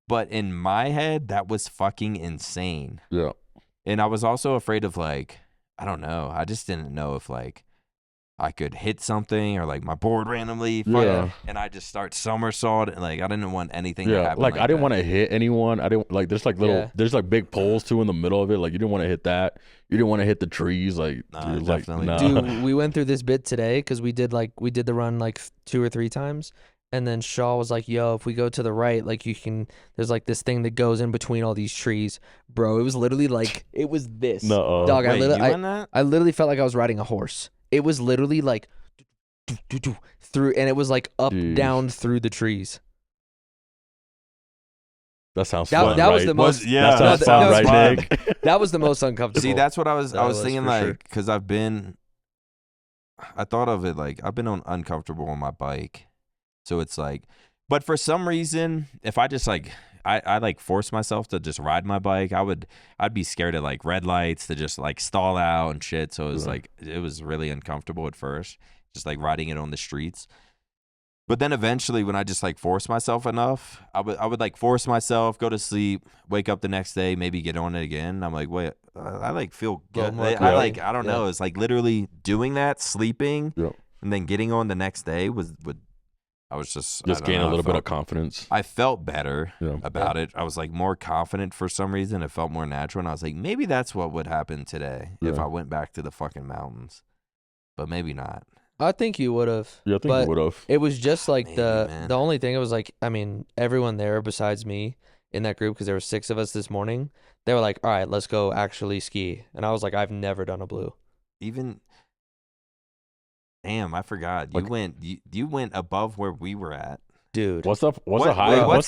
But in my head, that was fucking insane. Yeah. And I was also afraid of like, I don't know. I just didn't know if like I could hit something or like my board randomly and I just start somersault and like I didn't want anything to happen. Like I didn't want to hit anyone. I didn't like there's like there's like big poles too in the middle of it. Like you didn't want to hit that. You didn't want to hit the trees. Like definitely. Dude, we went through this bit today because we did the run like 2 or 3 times. And then Shaw was like, yo, if we go to the right, like there's like this thing that goes in between all these trees. Bro, it was literally like, it was this. No. Dog, Wait, I literally felt like I was riding a horse. It was literally like, through, and it was like up, down through the trees. That sounds fun, that right? was the most, that sounds fun, right, Nick? That was the most uncomfortable. See, that's what I was thinking, like, sure. because I thought of it like, I've been uncomfortable on my bike. So it's like, but for some reason, if I just like, I like force myself to just ride my bike, I'd be scared of like red lights to just like stall out and shit. So it was like, it was really uncomfortable at first, just like riding it on the streets. But then eventually when I just like force myself enough, I would like force myself, go to sleep, wake up the next day, maybe get on it again. I'm like, wait, I like feel good. I don't know. It's like literally doing that, sleeping, and then getting on the next day I was just gain a little bit of confidence. I felt better about it. I was like more confident for some reason. It felt more natural. And I was like, maybe that's what would happen today if I went back to the fucking mountains. But maybe not. I think you would have. Yeah, I think you would have. It was just like Maybe, the only thing, it was like, I mean, everyone there besides me in that group, because there were 6 of us this morning, they were like, all right, let's go actually ski. And I was like, I've never done a blue. Damn, I forgot. You went above where we were at. Dude. What's the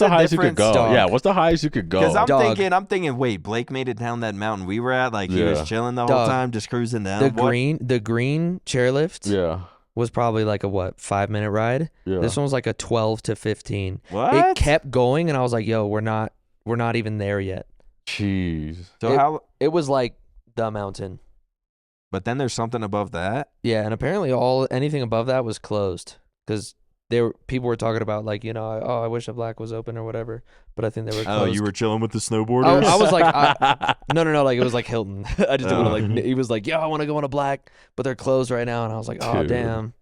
highest you could go? Dog? Yeah, what's the highest you could go? Because I'm thinking, wait, Blake made it down that mountain we were at? Like he was chilling the whole time, just cruising down. The green chairlift was probably like a 5-minute ride. Yeah. This one was like a 12 to 15. What? It kept going and I was like, yo, we're not even there yet. Jeez. So it was like the mountain. But then there's something above that? Yeah, and apparently anything above that was closed because people were talking about like, you know, I wish a black was open or whatever, but I think they were closed. Oh, you were chilling with the snowboarders? I was like, no, like it was like Hilton. I just didn't want to like, he was like, yo, I want to go on a black, but they're closed right now. And I was like, oh, damn.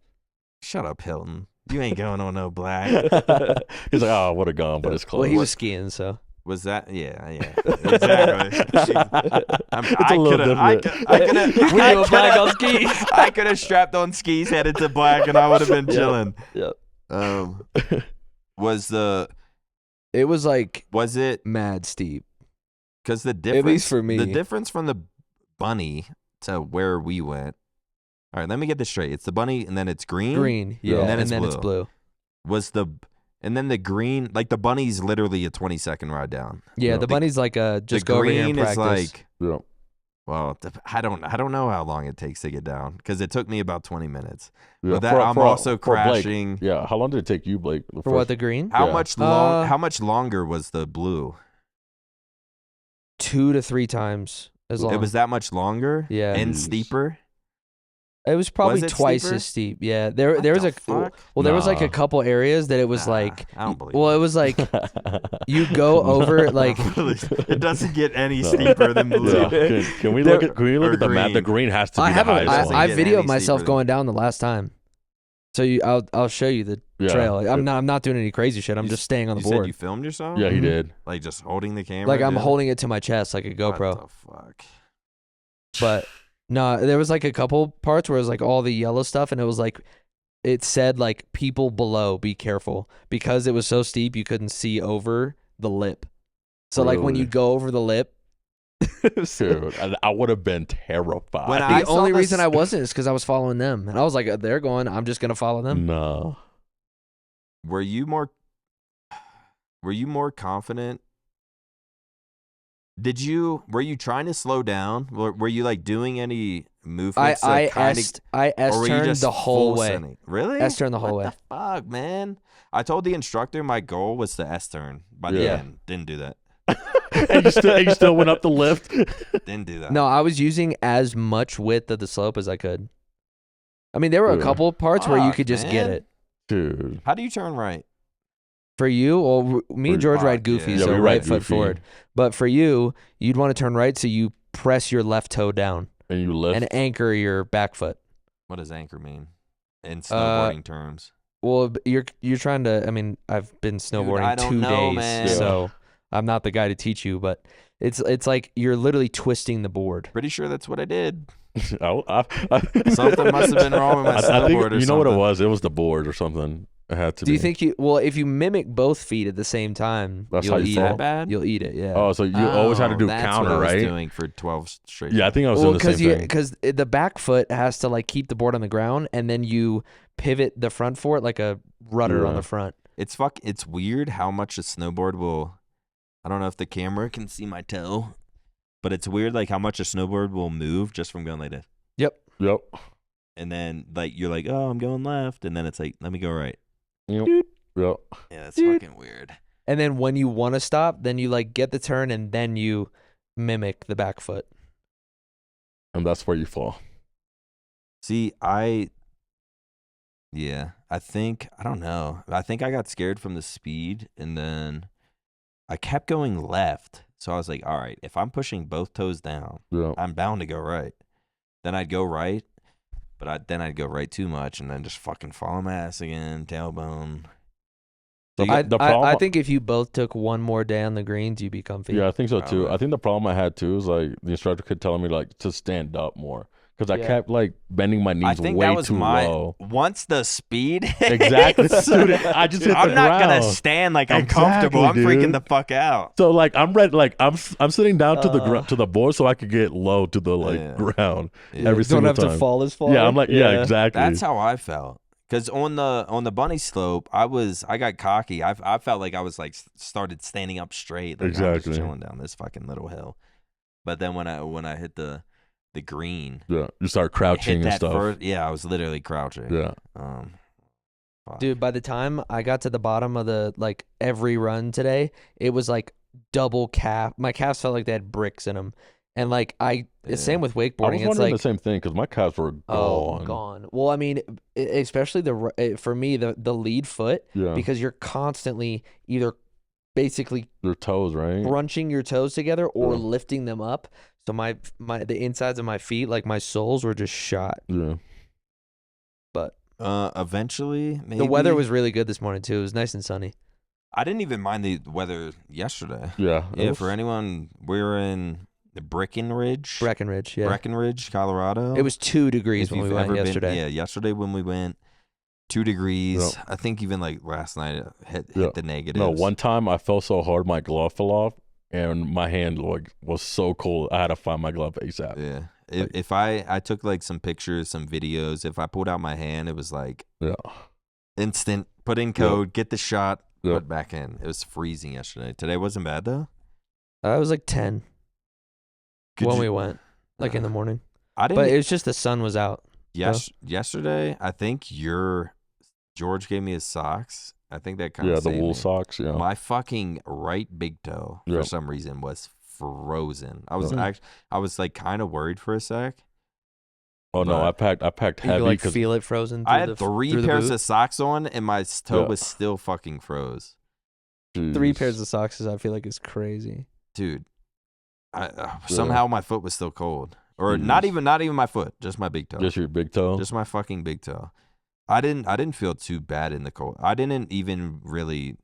Shut up, Hilton. You ain't going on no black. He's like, oh, I would have gone, but it's closed. Well, he was skiing, so. Was that? Yeah, exactly. It's a little different. I could have strapped on skis, headed to black, and I would have been chilling. Yep. Was it mad steep? Because the difference, at least for me, the difference from the bunny to where we went. All right, let me get this straight. It's the bunny, and then it's green. Yeah, and then it's blue. And then the green, like the bunny's literally a 20-second ride down. Yeah, the bunny's like just go over here and practice. The green is like, well, I don't know how long it takes to get down because it took me about 20 minutes. Yeah, but I'm also crashing. Blake, yeah, how long did it take you, Blake? For what, the green? How much longer was the blue? 2 to 3 times as long. It was that much longer? Yeah. And steeper? It was probably it twice steeper? as steep. Yeah, there What was the a fuck? there was like a Nah. couple areas that it was Nah, like I don't believe well, it was like you go over like it doesn't get any No. steeper than blue. Yeah. Can we look at the map? The green has to be I the haven't. highest I one. get videoed any myself steeper going down the last time. So I'll show you the Yeah. trail. I'm not doing any crazy shit. I'm just staying on the You said board. you filmed yourself? Yeah, he Mhm. did. Like just holding the camera? Like I'm dude? holding it to my chest like a GoPro. What the fuck? But no, there was like a couple parts where it was like all the yellow stuff, and it was like it said like people below, be careful, because it was so steep you couldn't see over the lip. So like when you Really? go over the lip, Dude, I would have been terrified. When I the saw only this- reason I wasn't is because I was following them, and I was like, they're going, I'm just gonna follow them. No. Were you more confident? Were you trying to slow down? Were you like doing any movements? I or were you turned just the whole full way. sending? Really? S-turn the whole way. What the fuck, man? I told the instructor my goal was to S-turn by the Yeah. end. Didn't do that. and you still went up the lift. Didn't do that. No, I was using as much width of the slope as I could. I mean, there were a Yeah. couple parts where you Fuck, could just get man. it. Dude. How do you turn right? For you, well, me and George Fuck, ride goofy, yeah. Yeah, so we right ride foot goofy. forward. But for you, you'd want to turn right, so you press your left toe down And you lift. and anchor your back foot. What does anchor mean in snowboarding terms? Well, you're trying to. I mean, I've been snowboarding I don't 2 know, days, man. so I'm not the guy to teach you. But it's like you're literally twisting the board. Pretty sure that's what I did. Something must have been wrong with my I snowboard think, or you know what it something. was? It was the board or something. It had to Do be. you think you? Well, if you mimic both feet at the same time, That's how you'll you eat fall? it. That bad? You'll eat it. Yeah. Oh, so you always had to do that's counter, what I was right? doing for 12 straight. Yeah, I think I was Well, doing the same thing. because the back foot has to like keep the board on the ground, and then you pivot the front for it like a rudder on Yeah. the front. It's weird how much a snowboard will. I don't know if the camera can see my toe, but it's weird like how much a snowboard will move just from going like this. Yep. Yep. And then like you're like, oh, I'm going left, and then it's like, let me go right. Yep. Yep. Yeah, that's Dude. fucking weird. And then when you want to stop, then you like get the turn, and then you mimic the back foot. And that's where you fall. See, I don't know. I think I got scared from the speed, and then I kept going left. So I was like, all right, if I'm pushing both toes down, Yeah. I'm bound to go right. Then I'd go right, but then I'd go right too much, and then just fucking fall on my ass again, tailbone. The I problem, think if you both took one more day on the greens, you'd be comfy. yeah, I think so too. Probably. I think the problem I had too is like the instructor kept telling me like to stand up more because I Yeah. kept like bending my I knees think way that was too my low. once the speed. Exactly. hits, Dude, I just hit the I'm not gonna ground. stand like I'm comfortable. I'm Exactly, freaking dude. the fuck out. So like I'm ready, like I'm sitting down to the Uh. to the board so I could get low to the like Yeah. ground Yeah. every Don't single have time. to fall as far. Yeah, I'm like yeah, exactly. That's how I felt. Cause on the bunny slope, I got cocky. I felt like I was like started standing up straight. Like I'm Exactly. just chilling down this fucking little hill. But then when I hit the green, Yeah, you start hit crouching and that stuff. first, yeah, I was literally crouching. Yeah, Fuck. Dude, by the time I got to the bottom of the like every run today, it was like double calf. My calves felt like they had bricks in them, and like Yeah. same with I was wakeboarding. It's wondering like the same thing because my calves were gone. gone. Well, I mean, especially for me the lead foot Yeah, because you're constantly either basically your toes, right? crunching your toes together or Yeah. lifting them up. So the insides of my feet, like my soles, were just shot. Yeah, But Eventually, maybe the weather was really good this morning too. It was nice and sunny. I didn't even mind the weather yesterday. yeah. it Yeah, was- for anyone, we were in the Breckenridge, Breckenridge, yeah. Breckenridge, Colorado. It was 2 degrees If when we you've went ever been- yesterday. yeah, yesterday when we went, 2 degrees. Yep. I think even like last night it hit Yeah. the negatives. No, one time I fell so hard my glove fell off and my hand like was so cold I had to find my glove ASAP. Yeah. Like- If I took like some pictures, some videos, if I pulled out my hand, it was like Yeah, instant, put in code, get the shot, Yep. put back in. It was freezing yesterday. Today wasn't bad though. It was like 10 Could when you- we went, like in the morning. I didn't. But it was just the sun was out. Yesterday, I think George gave me his socks. I think that kind yeah, of the wool socks. Yeah, My fucking right big toe for Yep. some reason was frozen. I was Mhm. I was like kind of worried for a sec, Oh no, I packed You heavy could like because feel it frozen. Through I had 3 through the pairs boot. of socks on, and my toe Yeah. was still fucking froze. 3 pairs of socks I feel like is crazy. Dude, somehow my foot was still cold, or Jeez. not even my foot, just my big toe, Just your big toe. just my fucking big toe. I didn't feel too bad in the cold. I didn't even really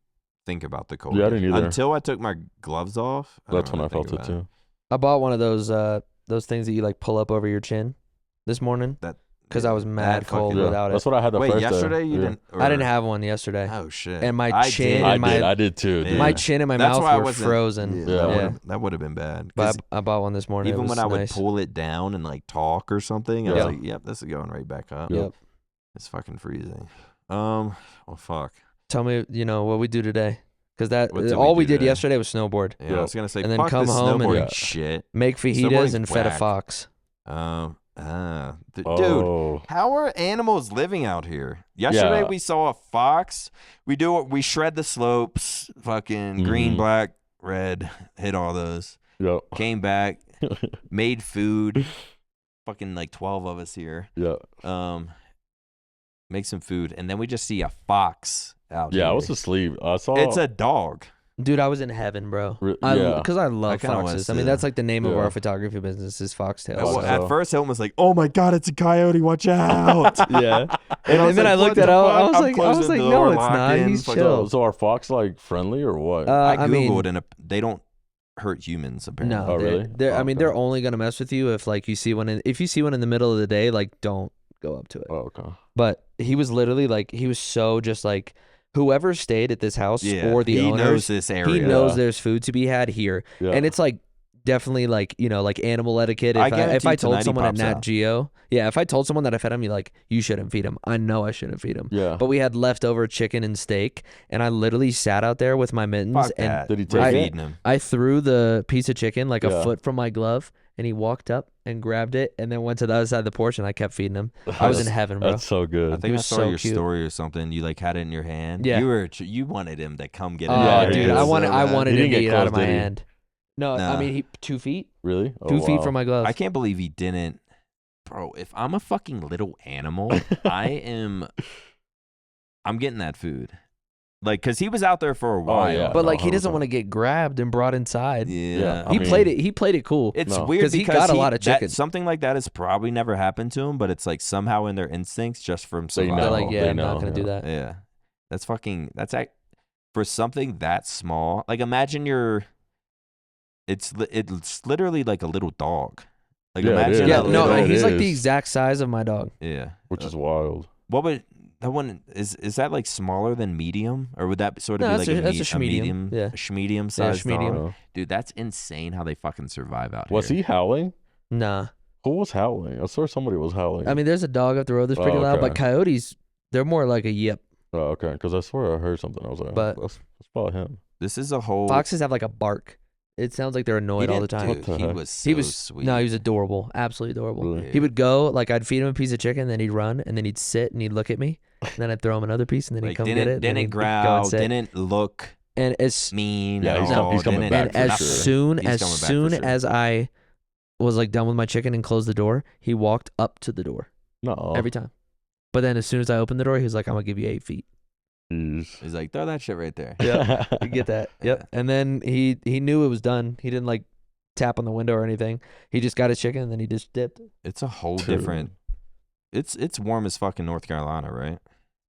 think about the cold. Yeah, I didn't either. Until I took my gloves off. That's don't when I really think felt it about too. I bought one of those things that you like pull up over your chin this morning because I was mad that cold fucking- without That's it. what I had the Wait, first yesterday day. you Yeah. didn't? I didn't have one yesterday. Oh shit! And my I chin did. and I did too. Yeah. Dude. My chin and my That's why I mouth were wasn't- frozen. Yeah. That would have been bad. 'Cause But I bought one this morning. even It was when I would nice. pull it down and like talk or something, I Yeah. was like, "Yep, this is going right back up." Yep. It's fucking freezing. Well, fuck. Tell me, what we do today, because that What did all we we do did today? yesterday was snowboard, Yeah, Yeah. I was gonna say, And then fuck come this home and- snowboarding Yeah. shit. make fajitas Snowboarding's and fed a whack. fox. Dude, Oh. how are animals living out here? Yesterday Yeah. we saw a fox. We shred the slopes, fucking green, Mhm. black, red, hit all those. Yep. Came back, made food. Fucking like 12 of us here. Yeah. Make some food, and then we just see a fox out here. Yeah. I was asleep. I saw. It's a dog. Dude, I was in heaven, bro. Yeah. Because I love kinda was foxes. I mean, too. that's like the name of Yeah. our photography business is Foxtails. Oh, Well, so- at first, Hilton was like, "Oh my god, it's a coyote! Watch out!" Yeah. And And then I looked at it. I was like, closing the no, door, it's not. locking, He's fucking- chill. So are fox like friendly or what? I googled mean, and they don't hurt humans apparently. no, Oh, really? I mean, Okay. they're only gonna mess with you if like you see one. If you see one in the middle of the day, like don't go up to it. Oh, okay. But he was literally like, he was so just like, whoever stayed at this house Yeah, or the he owners, knows this area. he knows Yeah. there's food to be had here, Yeah. and it's like definitely like like animal etiquette. I If guarantee I told tonight he someone at pops Nat out. Geo, if I told someone that I fed him, like, you shouldn't feed him. I know I shouldn't feed him. Yeah. But we had leftover chicken and steak, and I literally sat out there with my mittens Fuck and that. Did he We're take it? feeding him? I threw the piece of chicken like a Yeah. foot from my glove, and he walked up and grabbed it, and then went to the other side of the porch, and I kept feeding him. I was in heaven, bro. That's so good. I think I was saw so your cute. story or something. You like had it in your hand. Yeah. You wanted him to come get it. Oh, Yeah, dude, he I was wanted so I bad. wanted He him didn't to get eat out of close, my did he? hand. No, I Nah. mean, 2 feet, Really? Oh, 2 feet wow. from my glove. I can't believe he didn't. Bro, if I'm a fucking little animal, I'm getting that food. Like, cause he was out there for a while. yeah. But no, like, he doesn't 100%. want to get grabbed and brought inside. Yeah. I He mean- played it. He played it cool. It's No. weird 'Cause he because got a lot of chicken. Something like that has probably never happened to him, but it's like somehow in their instincts just from They survival. They're know. like, yeah, they I'm not know, gonna do yeah. that. Yeah. For something that small. Like imagine it's literally like a little dog. Like Yeah, it imagine is. Yeah, a no, little, it he's like the is. exact size of my dog. yeah. Which is wild. What would that one is that like smaller than medium, or would that sort of No, be that's like a- that's a medium, schmedium. Yeah. a schmedium size schmedium. dog? Dude, that's insane how they fucking survive out Was here. he howling? Nah, Who was howling? I saw somebody was howling. I mean, there's a dog up the road that's pretty Oh, loud, but okay. coyotes, they're more like a yip. Oh, okay. Because I swear I heard something. I was like, But- that's probably him. This is a whole Foxes have like a bark. It sounds like they're he annoyed all the didn't- time. Dude, What the he heck? was so He was sweet. No, he was adorable, absolutely adorable. Really? He would go, like, I'd feed him a piece of chicken, then he'd run, and then he'd sit and he'd look at me, and then I'd throw him another piece, and then he'd like come get it. and then didn't he'd go growl, and sit. didn't look And as mean. Yeah, at he's all, coming didn't- back and for as sure. soon He's as coming back for soon sure. as I was like done with my chicken and closed the door, he walked up to the door No. every time. But then as soon as I opened the door, he was like, "I'm gonna give you 8 feet." Jeez. He's like, throw that shit right there. Yeah, you get that. Yep. Yeah. And then he knew it was done. He didn't like tap on the window or anything. He just got his chicken and then he just dipped. It's a whole Dude. different. It's warm as fucking North Carolina, right?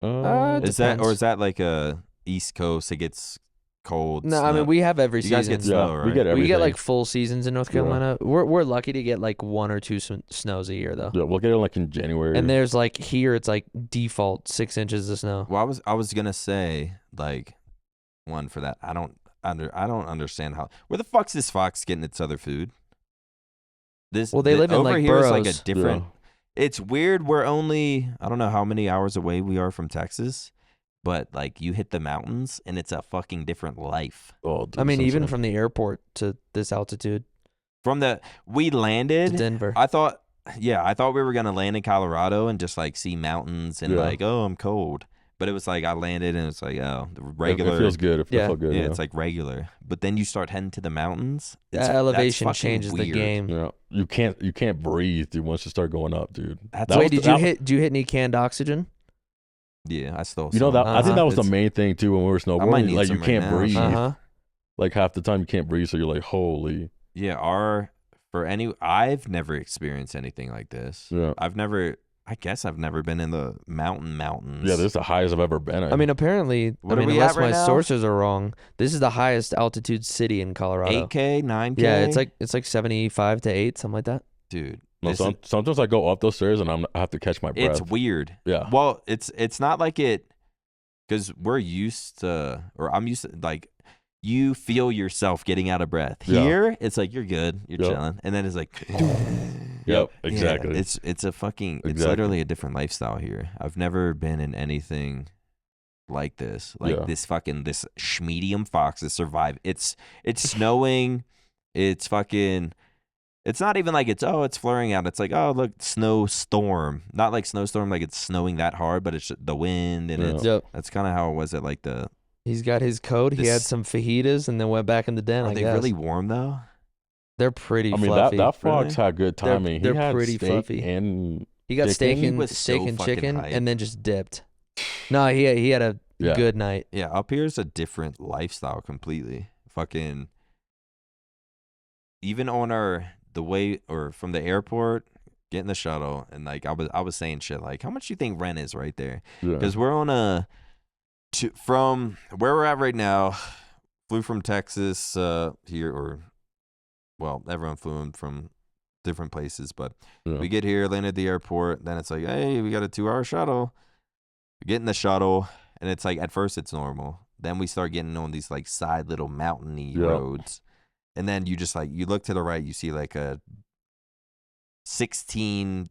It Is that or depends. is that like a East Coast? It gets cold. No, I snow? mean we have every You guys season. get snow, yeah, right? we get everything. We get like full seasons in North Yeah. Carolina. We're lucky to get like 1 or 2 snows a year though. Yeah, we'll get it like in January. And there's like here it's like default 6 inches of snow. Well, I was gonna say like one for that. I don't understand how. Where the fuck's this fox getting its other food? Well, they live in, over like, here is like a burrows. different. Yeah. It's weird. We're only I don't know how many hours away we are from Texas, but like you hit the mountains and it's a fucking different life. Oh, dude, I mean it's even insane. from the airport to this altitude We to landed. Denver. I thought we were gonna land in Colorado and just like see mountains and Yeah. like, oh, I'm cold. But it was like I landed and it's like, oh, the regular. It feels good. It Yeah. feels good. Yeah, it's like regular. But then you start heading to the mountains. That That's elevation fucking changes the weird. game. Yeah, you can't breathe, dude. Once you start going up, dude. That's- Wait, did you hit any canned oxygen? Yeah, I still. You know that I think that was the It's- main thing too when we were I might snowboarding. need Like some you right can't now. breathe. Uh-huh. Like half the time you can't breathe, so you're like, holy. Yeah, I've never experienced anything like this. Yeah. I guess I've never been in the mountains. Yeah, this is the highest I've ever been. I mean, apparently, What are we unless at right my now? sources are wrong, this is the highest altitude city in Colorado. 8K, 9K. Yeah, it's like 75 to 8, something like that. dude. no, this is- sometimes I go up those stairs and I have to catch my breath. it's weird. Yeah. Well, it's not like it, because we're used to, or I'm used to, like, you feel yourself getting out of breath. Yeah. Here, it's like you're good, you're Yep. chilling, and then it's like, Yep, Yeah, exactly. it's a fucking, it's Exactly. literally a different lifestyle here. I've never been in anything like this, like Yeah. this medium fox is survive. It's snowing, it's fucking. It's not even like it's flaring out. It's like, oh, look, snowstorm. Not like snowstorm, like it's snowing that hard, but it's the wind, and Yeah. it's Yep. that's kind of how it was at like the. He's got his coat. He had This- some fajitas and then went back in the den. Are I they guess. really warm though? They're pretty I mean, fluffy. that fox Really? had good They're- timing. they're he had pretty steak fluffy. and He got chicken. steak He and was so and fucking chicken, hype. and then just dipped. No, he had a Yeah. good night. Yeah, up here's a different lifestyle completely. Fucking. Even on the way or from the airport, getting the shuttle, and like I was saying shit like, how much do you think rent is right there? Yeah. Because we're on from where we're at right now, flew from Texas here, or well, everyone flew in from different places, but Yeah. we get here, land at the airport, then it's like, hey, we got a 2-hour shuttle. We get in the shuttle, and it's like at first it's normal. Then we start getting on these like side little mountainy Yeah. roads, and then you just like you look to the right, you see like a 16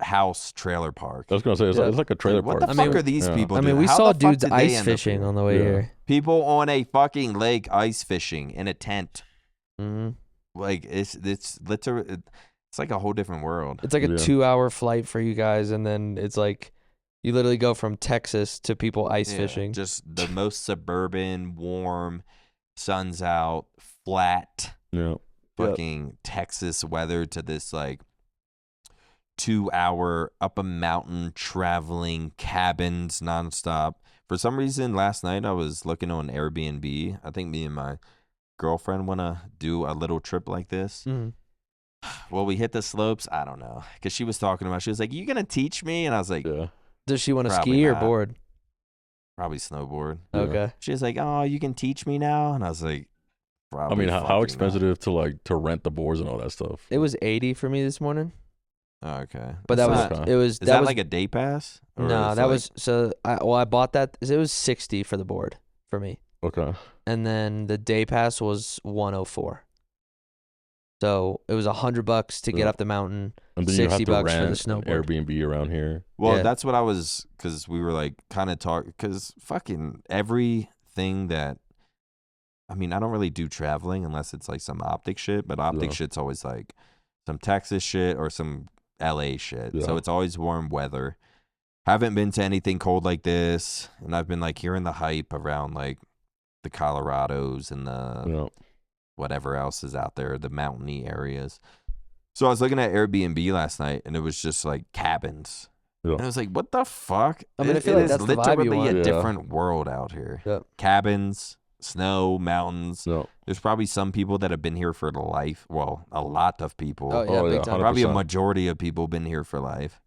house trailer park. I was gonna say it's, Yeah. like, it's like a trailer Like, what park. the I fuck mean- are these Yeah. people I doing? mean, we How saw the fuck dudes did they ice end up fishing here? on the way Yeah. here. People on a fucking lake ice fishing in a tent. hmm Like it's literally it's like a whole different world. It's like a Yeah. 2-hour flight for you guys, and then it's like you literally go from Texas to people ice Yeah, fishing. Just the most suburban, warm, sun's out, flat, Yeah. fucking Texas weather to this like 2-hour up a mountain traveling cabins nonstop. For some reason, last night I was looking on Airbnb. I think me and my girlfriend want to do a little trip like this. Mhm. Well, we hit the slopes. I don't know. Because she was talking about, she was like, you going to teach me? And I was like, Yeah. Does she want to Probably ski or not. board? probably snowboard. Yeah. Okay. She was like, oh, you can teach me now? And I was like, I probably mean, how fucking expensive to rent the boards and all that stuff? It was 80 for me this morning, not. Oh, okay. but that It's was not- Okay. it was Is that that was like a day pass? Or no, it's that like- was so I bought that. It was 60 for the board for me, Okay. and then the day pass was 104. So it was $100 to get Yeah. up the mountain. And then you have 60 to bucks for the rent an snowboard. Airbnb around here. Well, Yeah. that's what I was, because we were like kind of talking, because fucking everything that, I mean, I don't really do traveling unless it's like some OpTic shit, but OpTic Yeah. shit's always like some Texas shit or some LA shit. So Yeah. it's always warm weather. Haven't been to anything cold like this, and I've been like hearing the hype around like the Colorados and the Yeah. whatever else is out there, the mountainy areas. So I was looking at Airbnb last night, and it was just like cabins. Yeah. And I was like, what the fuck? I mean, I It- feel it like is that's the vibe you literally want. a Yeah. different world out here. Yep. Cabins, snow, mountains. No. There's probably some people that have been here for life. Well, a lot of people. Oh yeah, Oh, big yeah, time. Probably a 100%. majority of people been here for life.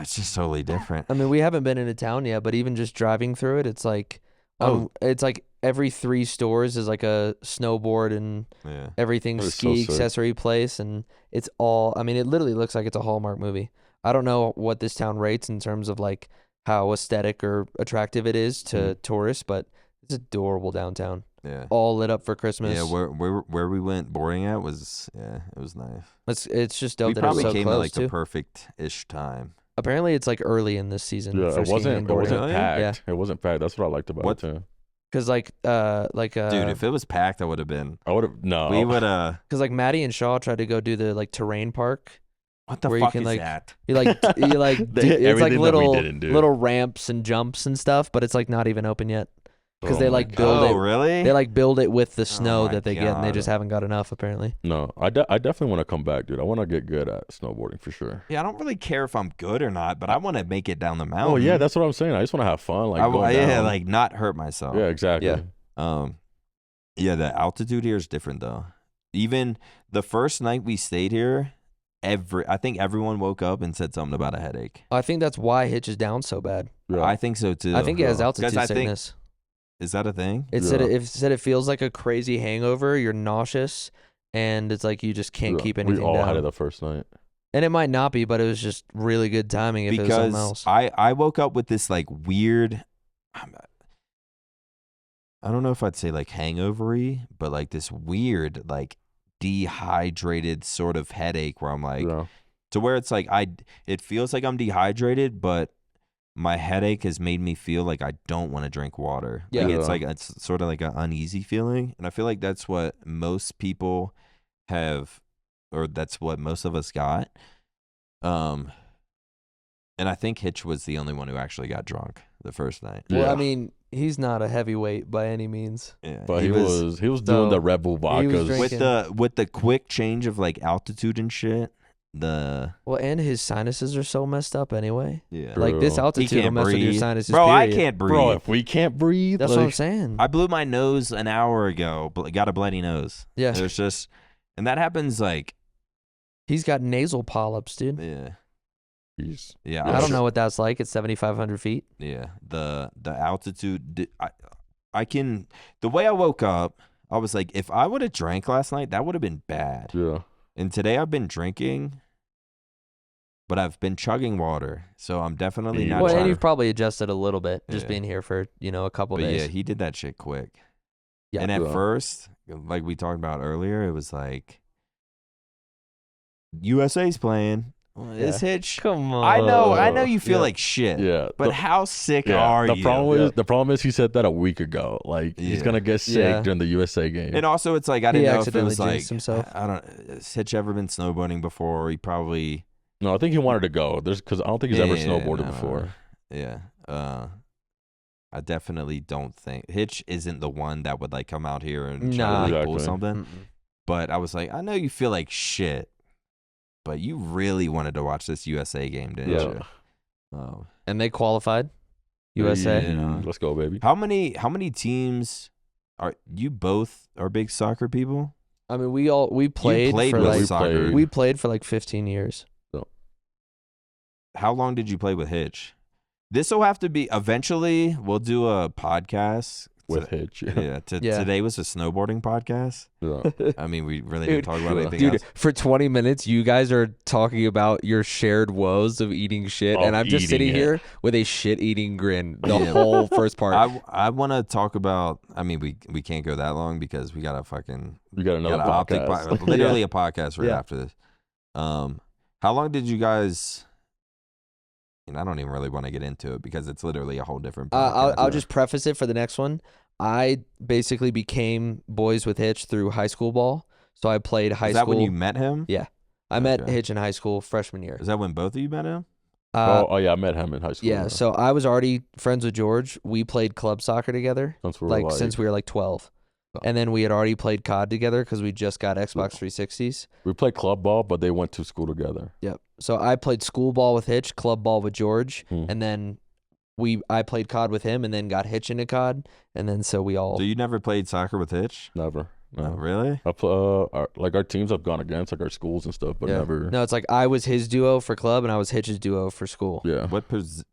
It's just totally different. I mean, we haven't been into town yet, but even just driving through it, it's like, it's like every 3 stores is like a snowboard and Yeah. everything That is so ski sick. accessory place, and it's all. I mean, it literally looks like it's a Hallmark movie. I don't know what this town rates in terms of like how aesthetic or attractive it is to tourists, but it's adorable downtown, Yeah. all lit up for Christmas. Yeah, where we went boarding at was, yeah, it was nice. It's just dope We that probably it's so came at close like too. the perfect-ish time. Apparently, it's like early in this season. Yeah. for It skiing wasn't. and It boarding. wasn't Really? packed. It wasn't packed. That's what I liked about What- it too. Cause Dude, if it was packed, I would have been. I would have no. We would Cause like Maddie and Shaw tried to go do the like terrain park, What the where you fuck can, is like, that? You like it's like Everything that we didn't do. little ramps and jumps and stuff, but it's like not even open yet because Oh they my like God. build Oh, it. really? They like build it with the snow my that they get, and they God. just haven't got enough apparently. No, I definitely want to come back, dude. I want to get good at snowboarding for sure. Yeah, I don't really care if I'm good or not, but I want to make it down the mountain. Oh yeah, that's what I'm saying. I just want to have fun, like going yeah, down. like not hurt myself. Yeah, exactly. Yeah. Yeah, the altitude here is different though. Even the first night we stayed here, I think everyone woke up and said something about a headache. I think that's why Hitch is down so bad. Yeah. I think so too. I think it has Yeah. altitude 'Cause I think- sickness. Is that a thing? It said it feels like a crazy hangover. You're nauseous, and it's like you just can't Yeah. keep anything We all down. had it the first night. And it might not be, but it was just really good timing if it was something else. Because I woke up with this like weird, I don't know if I'd say like hangover-y, but like this weird like dehydrated sort of headache where I'm like, Yeah. to where it's like it feels like I'm dehydrated, but my headache has made me feel like I don't want to drink water. Yeah. Like, Yeah. it's sort of like an uneasy feeling, and I feel like that's what most people have, or that's what most of us got. And I think Hitch was the only one who actually got drunk the first night. Well, Yeah. I mean, he's not a heavyweight by any means. Yeah, But he was doing the Red Bull he was vodkas. drinking- with the quick change of like altitude and shit. Well, and his sinuses are so messed up anyway. yeah, Like this Bro. altitude will can't mess with your breathe. sinuses. Bro, I period. can't breathe. Bro, if we can't breathe, That's like, what I'm saying. I blew my nose an hour ago, but got a bloody nose. Yeah. It was just, and that happens like, He's got nasal polyps, dude. yeah, he's- yeah. I don't know what that's like. It's 7,500 feet. Yeah, the altitude. I can. The way I woke up, I was like, if I would have drank last night, that would have been bad. Yeah. And today I've been drinking, but I've been chugging water, so I'm definitely not. Well, and trying you've probably adjusted a little bit just Yeah. being here for a couple But days. yeah, he did that shit quick. Yeah. And at Yeah. first, like we talked about earlier, it was like USA's playing. It's Hitch. Come on. I know you feel Yeah. like shit. Yeah. But how sick yeah. are the you? problem is he said that a week ago. Like he's Yeah. gonna get sick Yeah. during the USA game. And also, it's like I He didn't know if it accidentally was like jinxed himself. I don't. Has Hitch ever been snowboarding before? He probably. No, I think he wanted to go. Because I don't think he's ever snowboarded no. before. Yeah. I definitely don't think Hitch isn't the one that would like come out here and try Nah. to like, pull Exactly. something. Mm-mm. But I was like, I know you feel like shit, but you really wanted to watch this USA game, didn't Yeah. you? Oh. And they qualified. USA. Yeah. Let's go, baby. How many teams are you both are big soccer people? I mean, we played, played for with like soccer. we played for like 15 years. How long did you play with Hitch? This will have to be eventually. We'll do a podcast With Hitch. Yeah. Yeah. Today was a snowboarding podcast. Yeah. I mean, we really didn't talk about anything Dude, else. for 20 minutes, you guys are talking about your shared woes of eating shit, Of and I'm just eating sitting it. here with a shit-eating grin the Yeah. whole first part. I want to talk about. I mean, we can't go that long because we got a fucking We got another got a podcast. literally a podcast right Yeah. after this. How long did you guys? And I don't even really want to get into it because it's literally a whole different. Podcast. I'll just preface it for the next one. I basically became boys with Hitch through high school ball. So I played high Is that school. when you met him? Yeah. I met Okay. Hitch in high school freshman year. Is that when both of you met him? Oh yeah, I met him in high school. Yeah, so I was already friends with George. We played club soccer together, since we were since we were like 12. Oh. And then we had already played COD together because we just got Xbox 360s. we played club ball, but they went to school together. Yep. So I played school ball with Hitch, club ball with George, Hmm. and then I played COD with him, and then got Hitch into COD, and then so we all. So you never played soccer with Hitch? Never. No. Really? Our teams have gone against like our schools and stuff, but Yeah. never. No, it's like I was his duo for club, and I was Hitch's duo for school. Yeah. What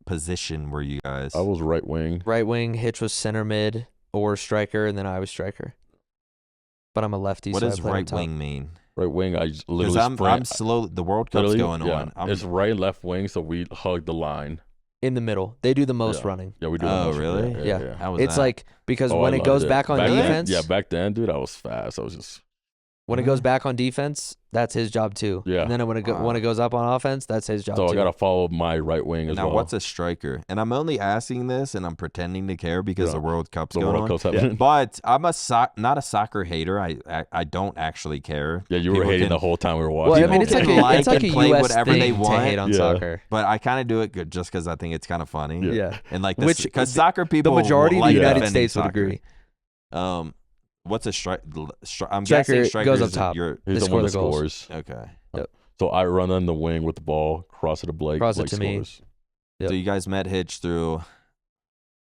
position were you guys? I was right wing. Right wing, Hitch was center mid or striker, and then I was striker. But I'm a lefty. What so I does played on right top. wing mean? Right wing. I just Because literally I'm sprint. slow. The World Cup's Literally, going yeah. on. I'm, It's right and left wing, so we hug the line. In the middle. They do the most Yeah. running. Yeah, we do. Oh, the motion. really? Yeah. When it goes back on defense, that's his job too. Yeah. And then when it goes up on offense, that's his job So too. I gotta follow my right wing as Now, well. what's a striker? And I'm only asking this, and I'm pretending to care because Yeah. the World Cup's the going World on. Cup's happening? But I'm not a soccer hater. I don't actually care. Yeah, you were People hating can- the whole time we were well, watching. I mean, it's like People a, it's can like a play U.S. whatever thing they to want. hate on Yeah. soccer. But I kind of do it good just because I think it's kind of funny. Yeah. And like, Which because soccer people, The majority of like the United defending States would soccer. agree. What's a strike? I'm Striker guessing striker goes is up top. Your, He's They the score one the that goals. scores. okay. So I run on the wing with the ball, cross it to Blake. Cross it Blake to me. scores. Yep. So you guys met Hitch through High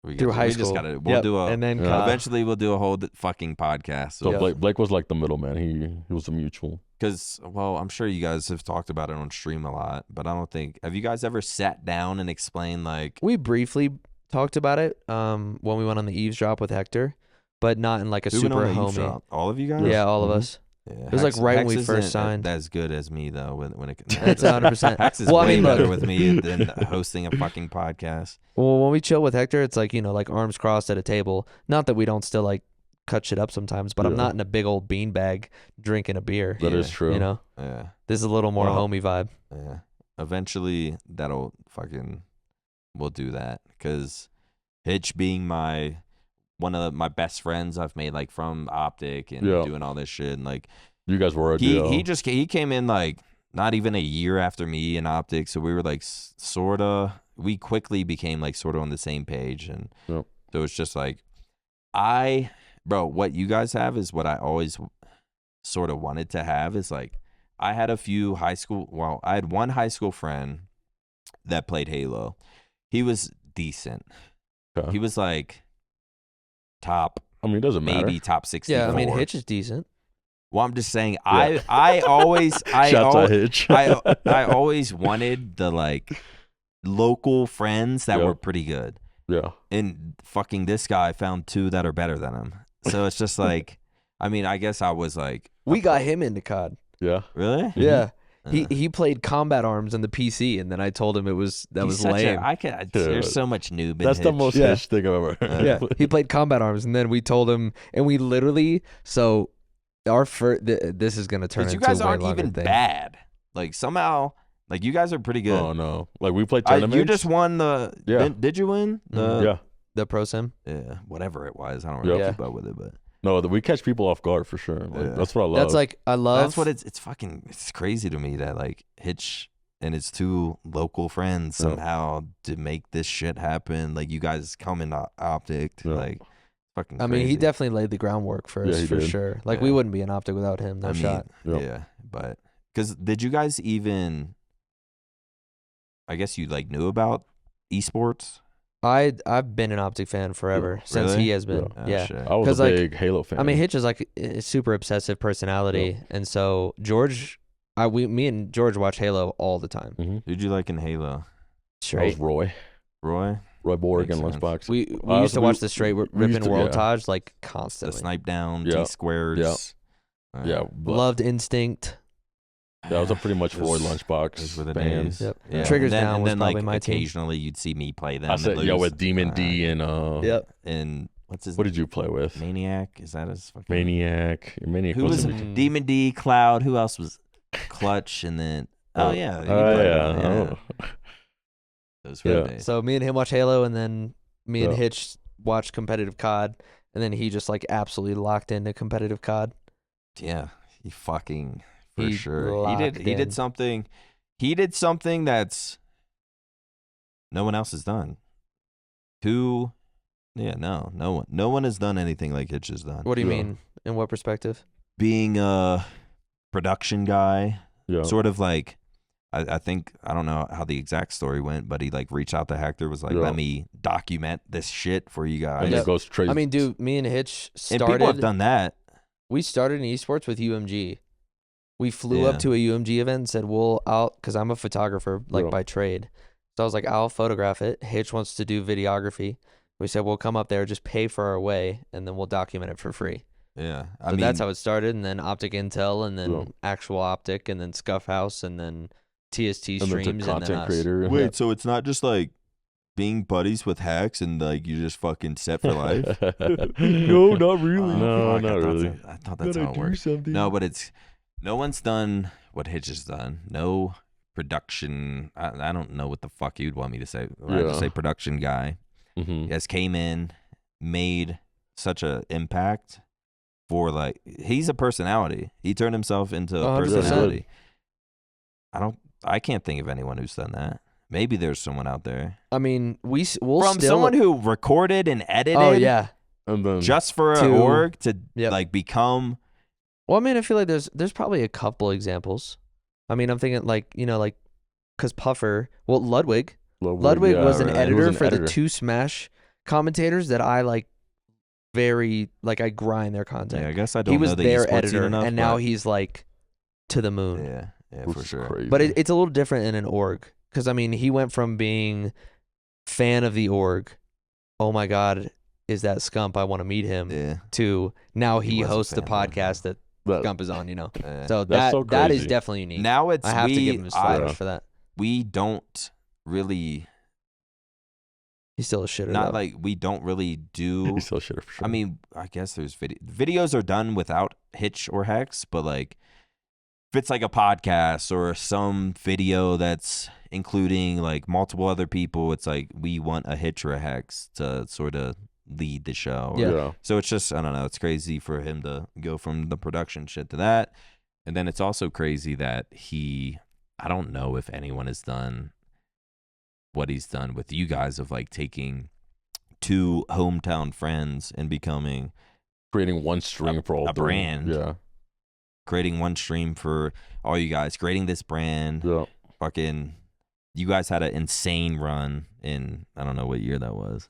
we school. Just gotta, we'll Yep. do a. And then Yeah. Eventually, we'll do a whole fucking podcast. So Yeah. Blake was like the middleman. He was a mutual. Because, well, I'm sure you guys have talked about it on stream a lot, but I don't think. Have you guys ever sat down and explained, like. We briefly talked about it when we went on the eavesdrop with Hector, but not in like a Who went super on the homie. eavesdrop? All of you guys? Yeah, all of Mhm. us. Yeah. It was like right when we first isn't signed. As good as me, though, when it That's 100%. Hex is Well, I way mean, better look. with me than hosting a fucking podcast. Well, when we chill with Hector, it's like, like arms crossed at a table. Not that we don't still like cut shit up sometimes, but I'm Yeah. not in a big old beanbag drinking a beer. That is Yeah. true. You know, Yeah. this is a little more Well, homey vibe. Yeah. Eventually, we'll do that. Because Hitch being one of my best friends I've made, like, from OpTic and Yeah. doing all this shit. And, like, You guys were a duo. he came in, like, not even a year after me in OpTic. So we were, like, we quickly became, like, sort of on the same page. And Yep. so it's just, like, bro, what you guys have is what I always sort of wanted to have is, like, I had I had one high school friend that played Halo. He was decent. Okay. He was like top, I mean, it doesn't matter. maybe top 64. Yeah, I mean, Hitch is decent. Well, I'm just saying, Yeah. I always, Shouts out Hitch. I always wanted the, like, local friends that Yep. were pretty good. Yeah. And fucking this guy found two that are better than him. So it's just like, I mean, I guess I was like, We got him into COD. Yeah. really? Yeah. Uh, He played combat arms in the PC, and then I told him that was he's such lame. there's so much noob in That's the Hitch. most Yeah. Hitch thing I've ever heard. Yeah, he played combat arms, and then we told him, and we literally our first. This is gonna turn But into you guys a way aren't longer even thing. bad. Like, somehow, like, you guys are pretty good. Oh no! Like we played tournaments. You just won the. Yeah. Did you win? The, Yeah. The pro sim. Yeah. Whatever it was, I don't really Yep. keep up with it, but No, we catch people off guard for sure. Like, Yeah. That's what I love. That's like I love. that's what it's fucking. It's crazy to me that, like, Hitch and his two local friends Yeah. somehow to make this shit happen. Like, you guys come in OpTic, Yeah. like, fucking. I mean, he crazy. definitely laid the groundwork for Yeah, us he for did. sure. Like Yeah. we wouldn't be an OpTic without him. No I mean, shot. Yep. Yeah, but because did you guys even? I guess you, like, knew about esports. I've been an OpTic fan forever since Really? he has been. Oh, Yeah. shit. I was 'Cause, a like, big Halo fan. I mean, Hitch is like a super obsessive personality, and so George, me and George watch Halo all the time. Who'd you like in Halo? that was Straight. Roy Borg Makes and sense. Lunchbox. We Uh, used to we- watch the straight we used ripping to- World yeah. Taj like The constantly. snipe down, Yeah. T-squares. Yeah, but Loved Instinct. that was a pretty much Roy Those Lunchbox were the fan. days. Yep. Yeah. Triggers and then, Down and was then, probably like, my team. occasionally you'd see me play them. I and said, lose. yo, with Demon D and And what's his what did you play with? Maniac? Is that his fucking Maniac. Who was wasn't it? Demon D, Cloud? Who else was Clutch? And then Oh, yeah, you Oh played yeah. them, Oh. Those were the Yeah. days. So me and him watch Halo, and then me and Yeah. Hitch watch competitive COD, and then he just like absolutely locked into competitive COD. Yeah, he fucking for He sure. He locked did. He in. did something. He did something that's no one else has done. No one has done anything like Hitch has done. What do you Yeah. mean? In what perspective? Being a production guy, Yeah. sort of like, I think, I don't know how the exact story went, but he, like, reached out to Hector, was like, Yeah. let me document this shit for you guys. And Yeah. it goes straight. I mean, dude, me and Hitch And people have started. done that. We started in esports with UMG. We flew Yeah. up to a UMG event and said, "Well, because I'm a photographer, like Yeah. by trade." So I was like, "I'll photograph it." Hitch wants to do videography. We said, "We'll come up there, just pay for our way, and then we'll document it for free." Yeah. So that's how it started, and then OpTic Intel, and then Yeah. actual OpTic, and then Scuff House, and then TST and then streams, to and then content us. creator. Wait, so it's not just like being buddies with Hex and like you just fucking set for life? No, not really. No, Fuck, not really. I thought that's how it works. No, but no one's done what Hitch has done. No production. I don't know what the fuck you'd want me to say. I just say production guy. Mm-hmm. Has came in, made such an impact for like he's a personality. He turned himself into a 100%. personality. I can't think of anyone who's done that. Maybe there's someone out there. I mean, we'll From still, someone who recorded and edited. Oh yeah. And then Just for an org to Yep. like become. Well, I mean, I feel like there's probably a couple examples. I mean, I'm thinking like because Puffer, Ludwig was an editor for the two Smash commentators that I like I grind their content. Yeah, I guess I don't He was know the their esports editor, enough, and now but- he's like to the moon. Yeah, which for is sure. crazy. But it's a little different in an org because I mean, he went from being fan of the org, oh my god, is that Scump? I want to meet him. Yeah. To now he was a hosts the fanboy, podcast that Scump is on. Yeah. So That's so that is crazy. definitely unique. Now it's I have to give him his flowers for that. we don't really He's still a shitter. not though. like we don't really do. He's still shitter for sure. I mean, I guess there's videos are done without Hitch or Hex, but like if it's like a podcast or some video that's including like multiple other people, it's like we want a Hitch or a Hex to sort of lead the show. Yeah. So it's just, I don't know, it's crazy for him to go from the production shit to that. And then it's also crazy that I don't know if anyone has done what he's done with you guys of like taking two hometown friends and becoming creating one stream for all a three. brand. Yeah. Creating one stream for all you guys, creating this brand. Yeah. Fucking, you guys had an insane run in, I don't know what year that was.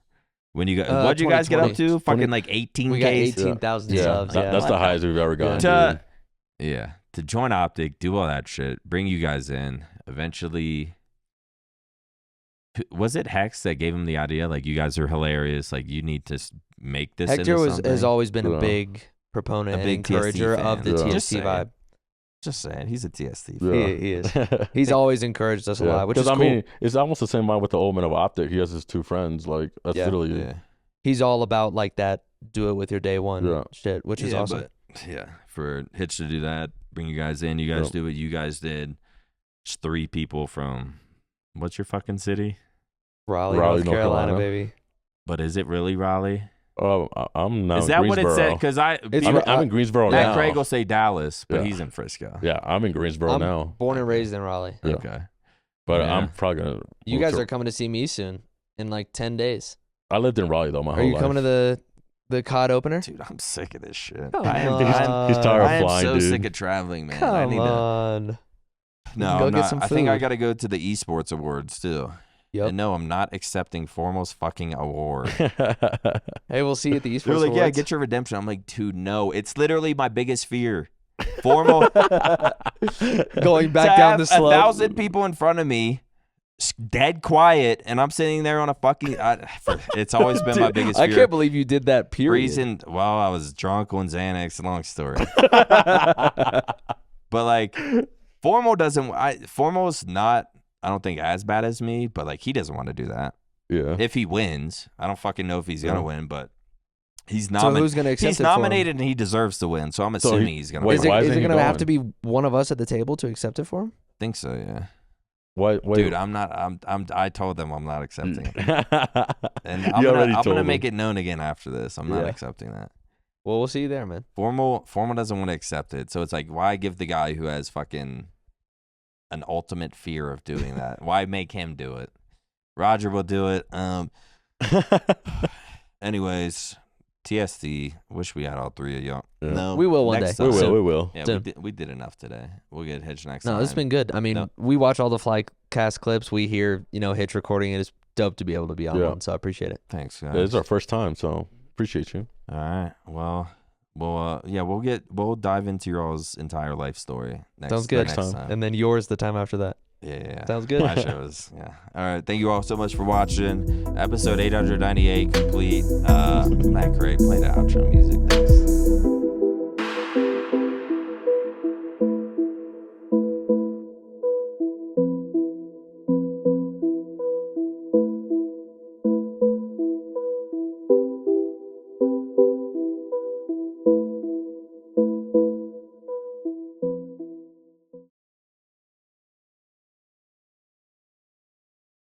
When you guys, what'd you guys get up to? 2020. Fucking like 18K. we got 18,000 Yeah. subs. That- Yeah. That's the highest we've ever gotten. To- Yeah. To join OpTic, do all that shit, bring you guys in. Eventually, was it Hex that gave him the idea? Like, you guys are hilarious. Like, you need to make this Hector into has something? always been Yeah. a big proponent A and big TST encourager fan. of the Yeah. TST Just saying. vibe. Just saying. He's a TST. Yeah. He is. He's always encouraged us a lot, which is I cool. mean, it's almost the same mind with the old man of OpTic. He has his two friends. Like that's Yeah. literally Yeah. He's all about like that. Do it with your day one Yeah. shit, which is awesome. But, yeah, for Hitch to do that, bring you guys in, you guys Yeah. do what you guys did. Just three people from, what's your fucking city? Raleigh, Raleigh, North North Carolina, Carolina. baby. But is it really Raleigh? Oh, I'm now Is in that what Greensboro. it said? Because It's I'm in Greensboro Matt now. Craig will say Dallas, but Yeah. he's in Frisco. Yeah, I'm in Greensboro I'm now. born and raised in Raleigh. Yeah. Okay. But Yeah. I'm probably gonna. You guys are coming to see me soon in like 10 days. I lived in Raleigh though my Are whole you life. coming to the COD opener? Dude, I'm sick of this shit. Come I am, on. He's tired of I am flying, so dude. sick of traveling, man. I Come need to. on. No, Go I'm get not. some I think I food. got to go to the Esports Awards too. Yep. And no, I'm not accepting Formal's fucking award. Hey, we'll see you at the They're Esports like, yeah, Awards. get your redemption. I'm like, dude, no. It's literally my biggest fear. Formal. Going back to down have the slope. 1,000 people in front of me, dead quiet, and I'm sitting there on a fucking. It's always been my Dude, biggest I fear. can't believe you did that. Period. Reason, well, I was drunk on Xanax. Long story. But like, Formal doesn't. Formal's not. I don't think as bad as me, but like he doesn't want to do that. Yeah. If he wins, I don't fucking know if he's gonna win, but he's So nominated. who's gonna accept He's it for him? nominated and he deserves to win. So I'm So assuming he's gonna. wait, win. why Is isn't it he gonna have going? to be one of us at the table to accept it for him? I think so, yeah. Why? Dude, I'm not. I told them I'm not accepting it, and You I'm already gonna told make him. it known again after this. I'm not Yeah. accepting that. Well, we'll see you there, man. Formal doesn't want to accept it, so it's like, why give the guy who has fucking an ultimate fear of doing that? Why make him do it? Roger will do it. Anyways, TSD. Wish we had all three of y'all. Yeah. No, We will one next day. We time. will. We will. Yeah, Soon. we did enough today. We'll get Hitch next No, time. this has been good. I mean, No. we watch all the Flycast clips. We hear, Hitch recording it. It's dope to be able to be on Yeah. one, so I appreciate it. Thanks, Yeah, guys. this is our first time, so appreciate you. All right. Well, we'll dive into your all's entire life story next. Sounds good. Next time. And then yours the time after that. Yeah. Sounds good. My shows. Yeah. All right. Thank you all so much for watching. Episode 898 complete. Matt Craig, play the outro music. Thanks.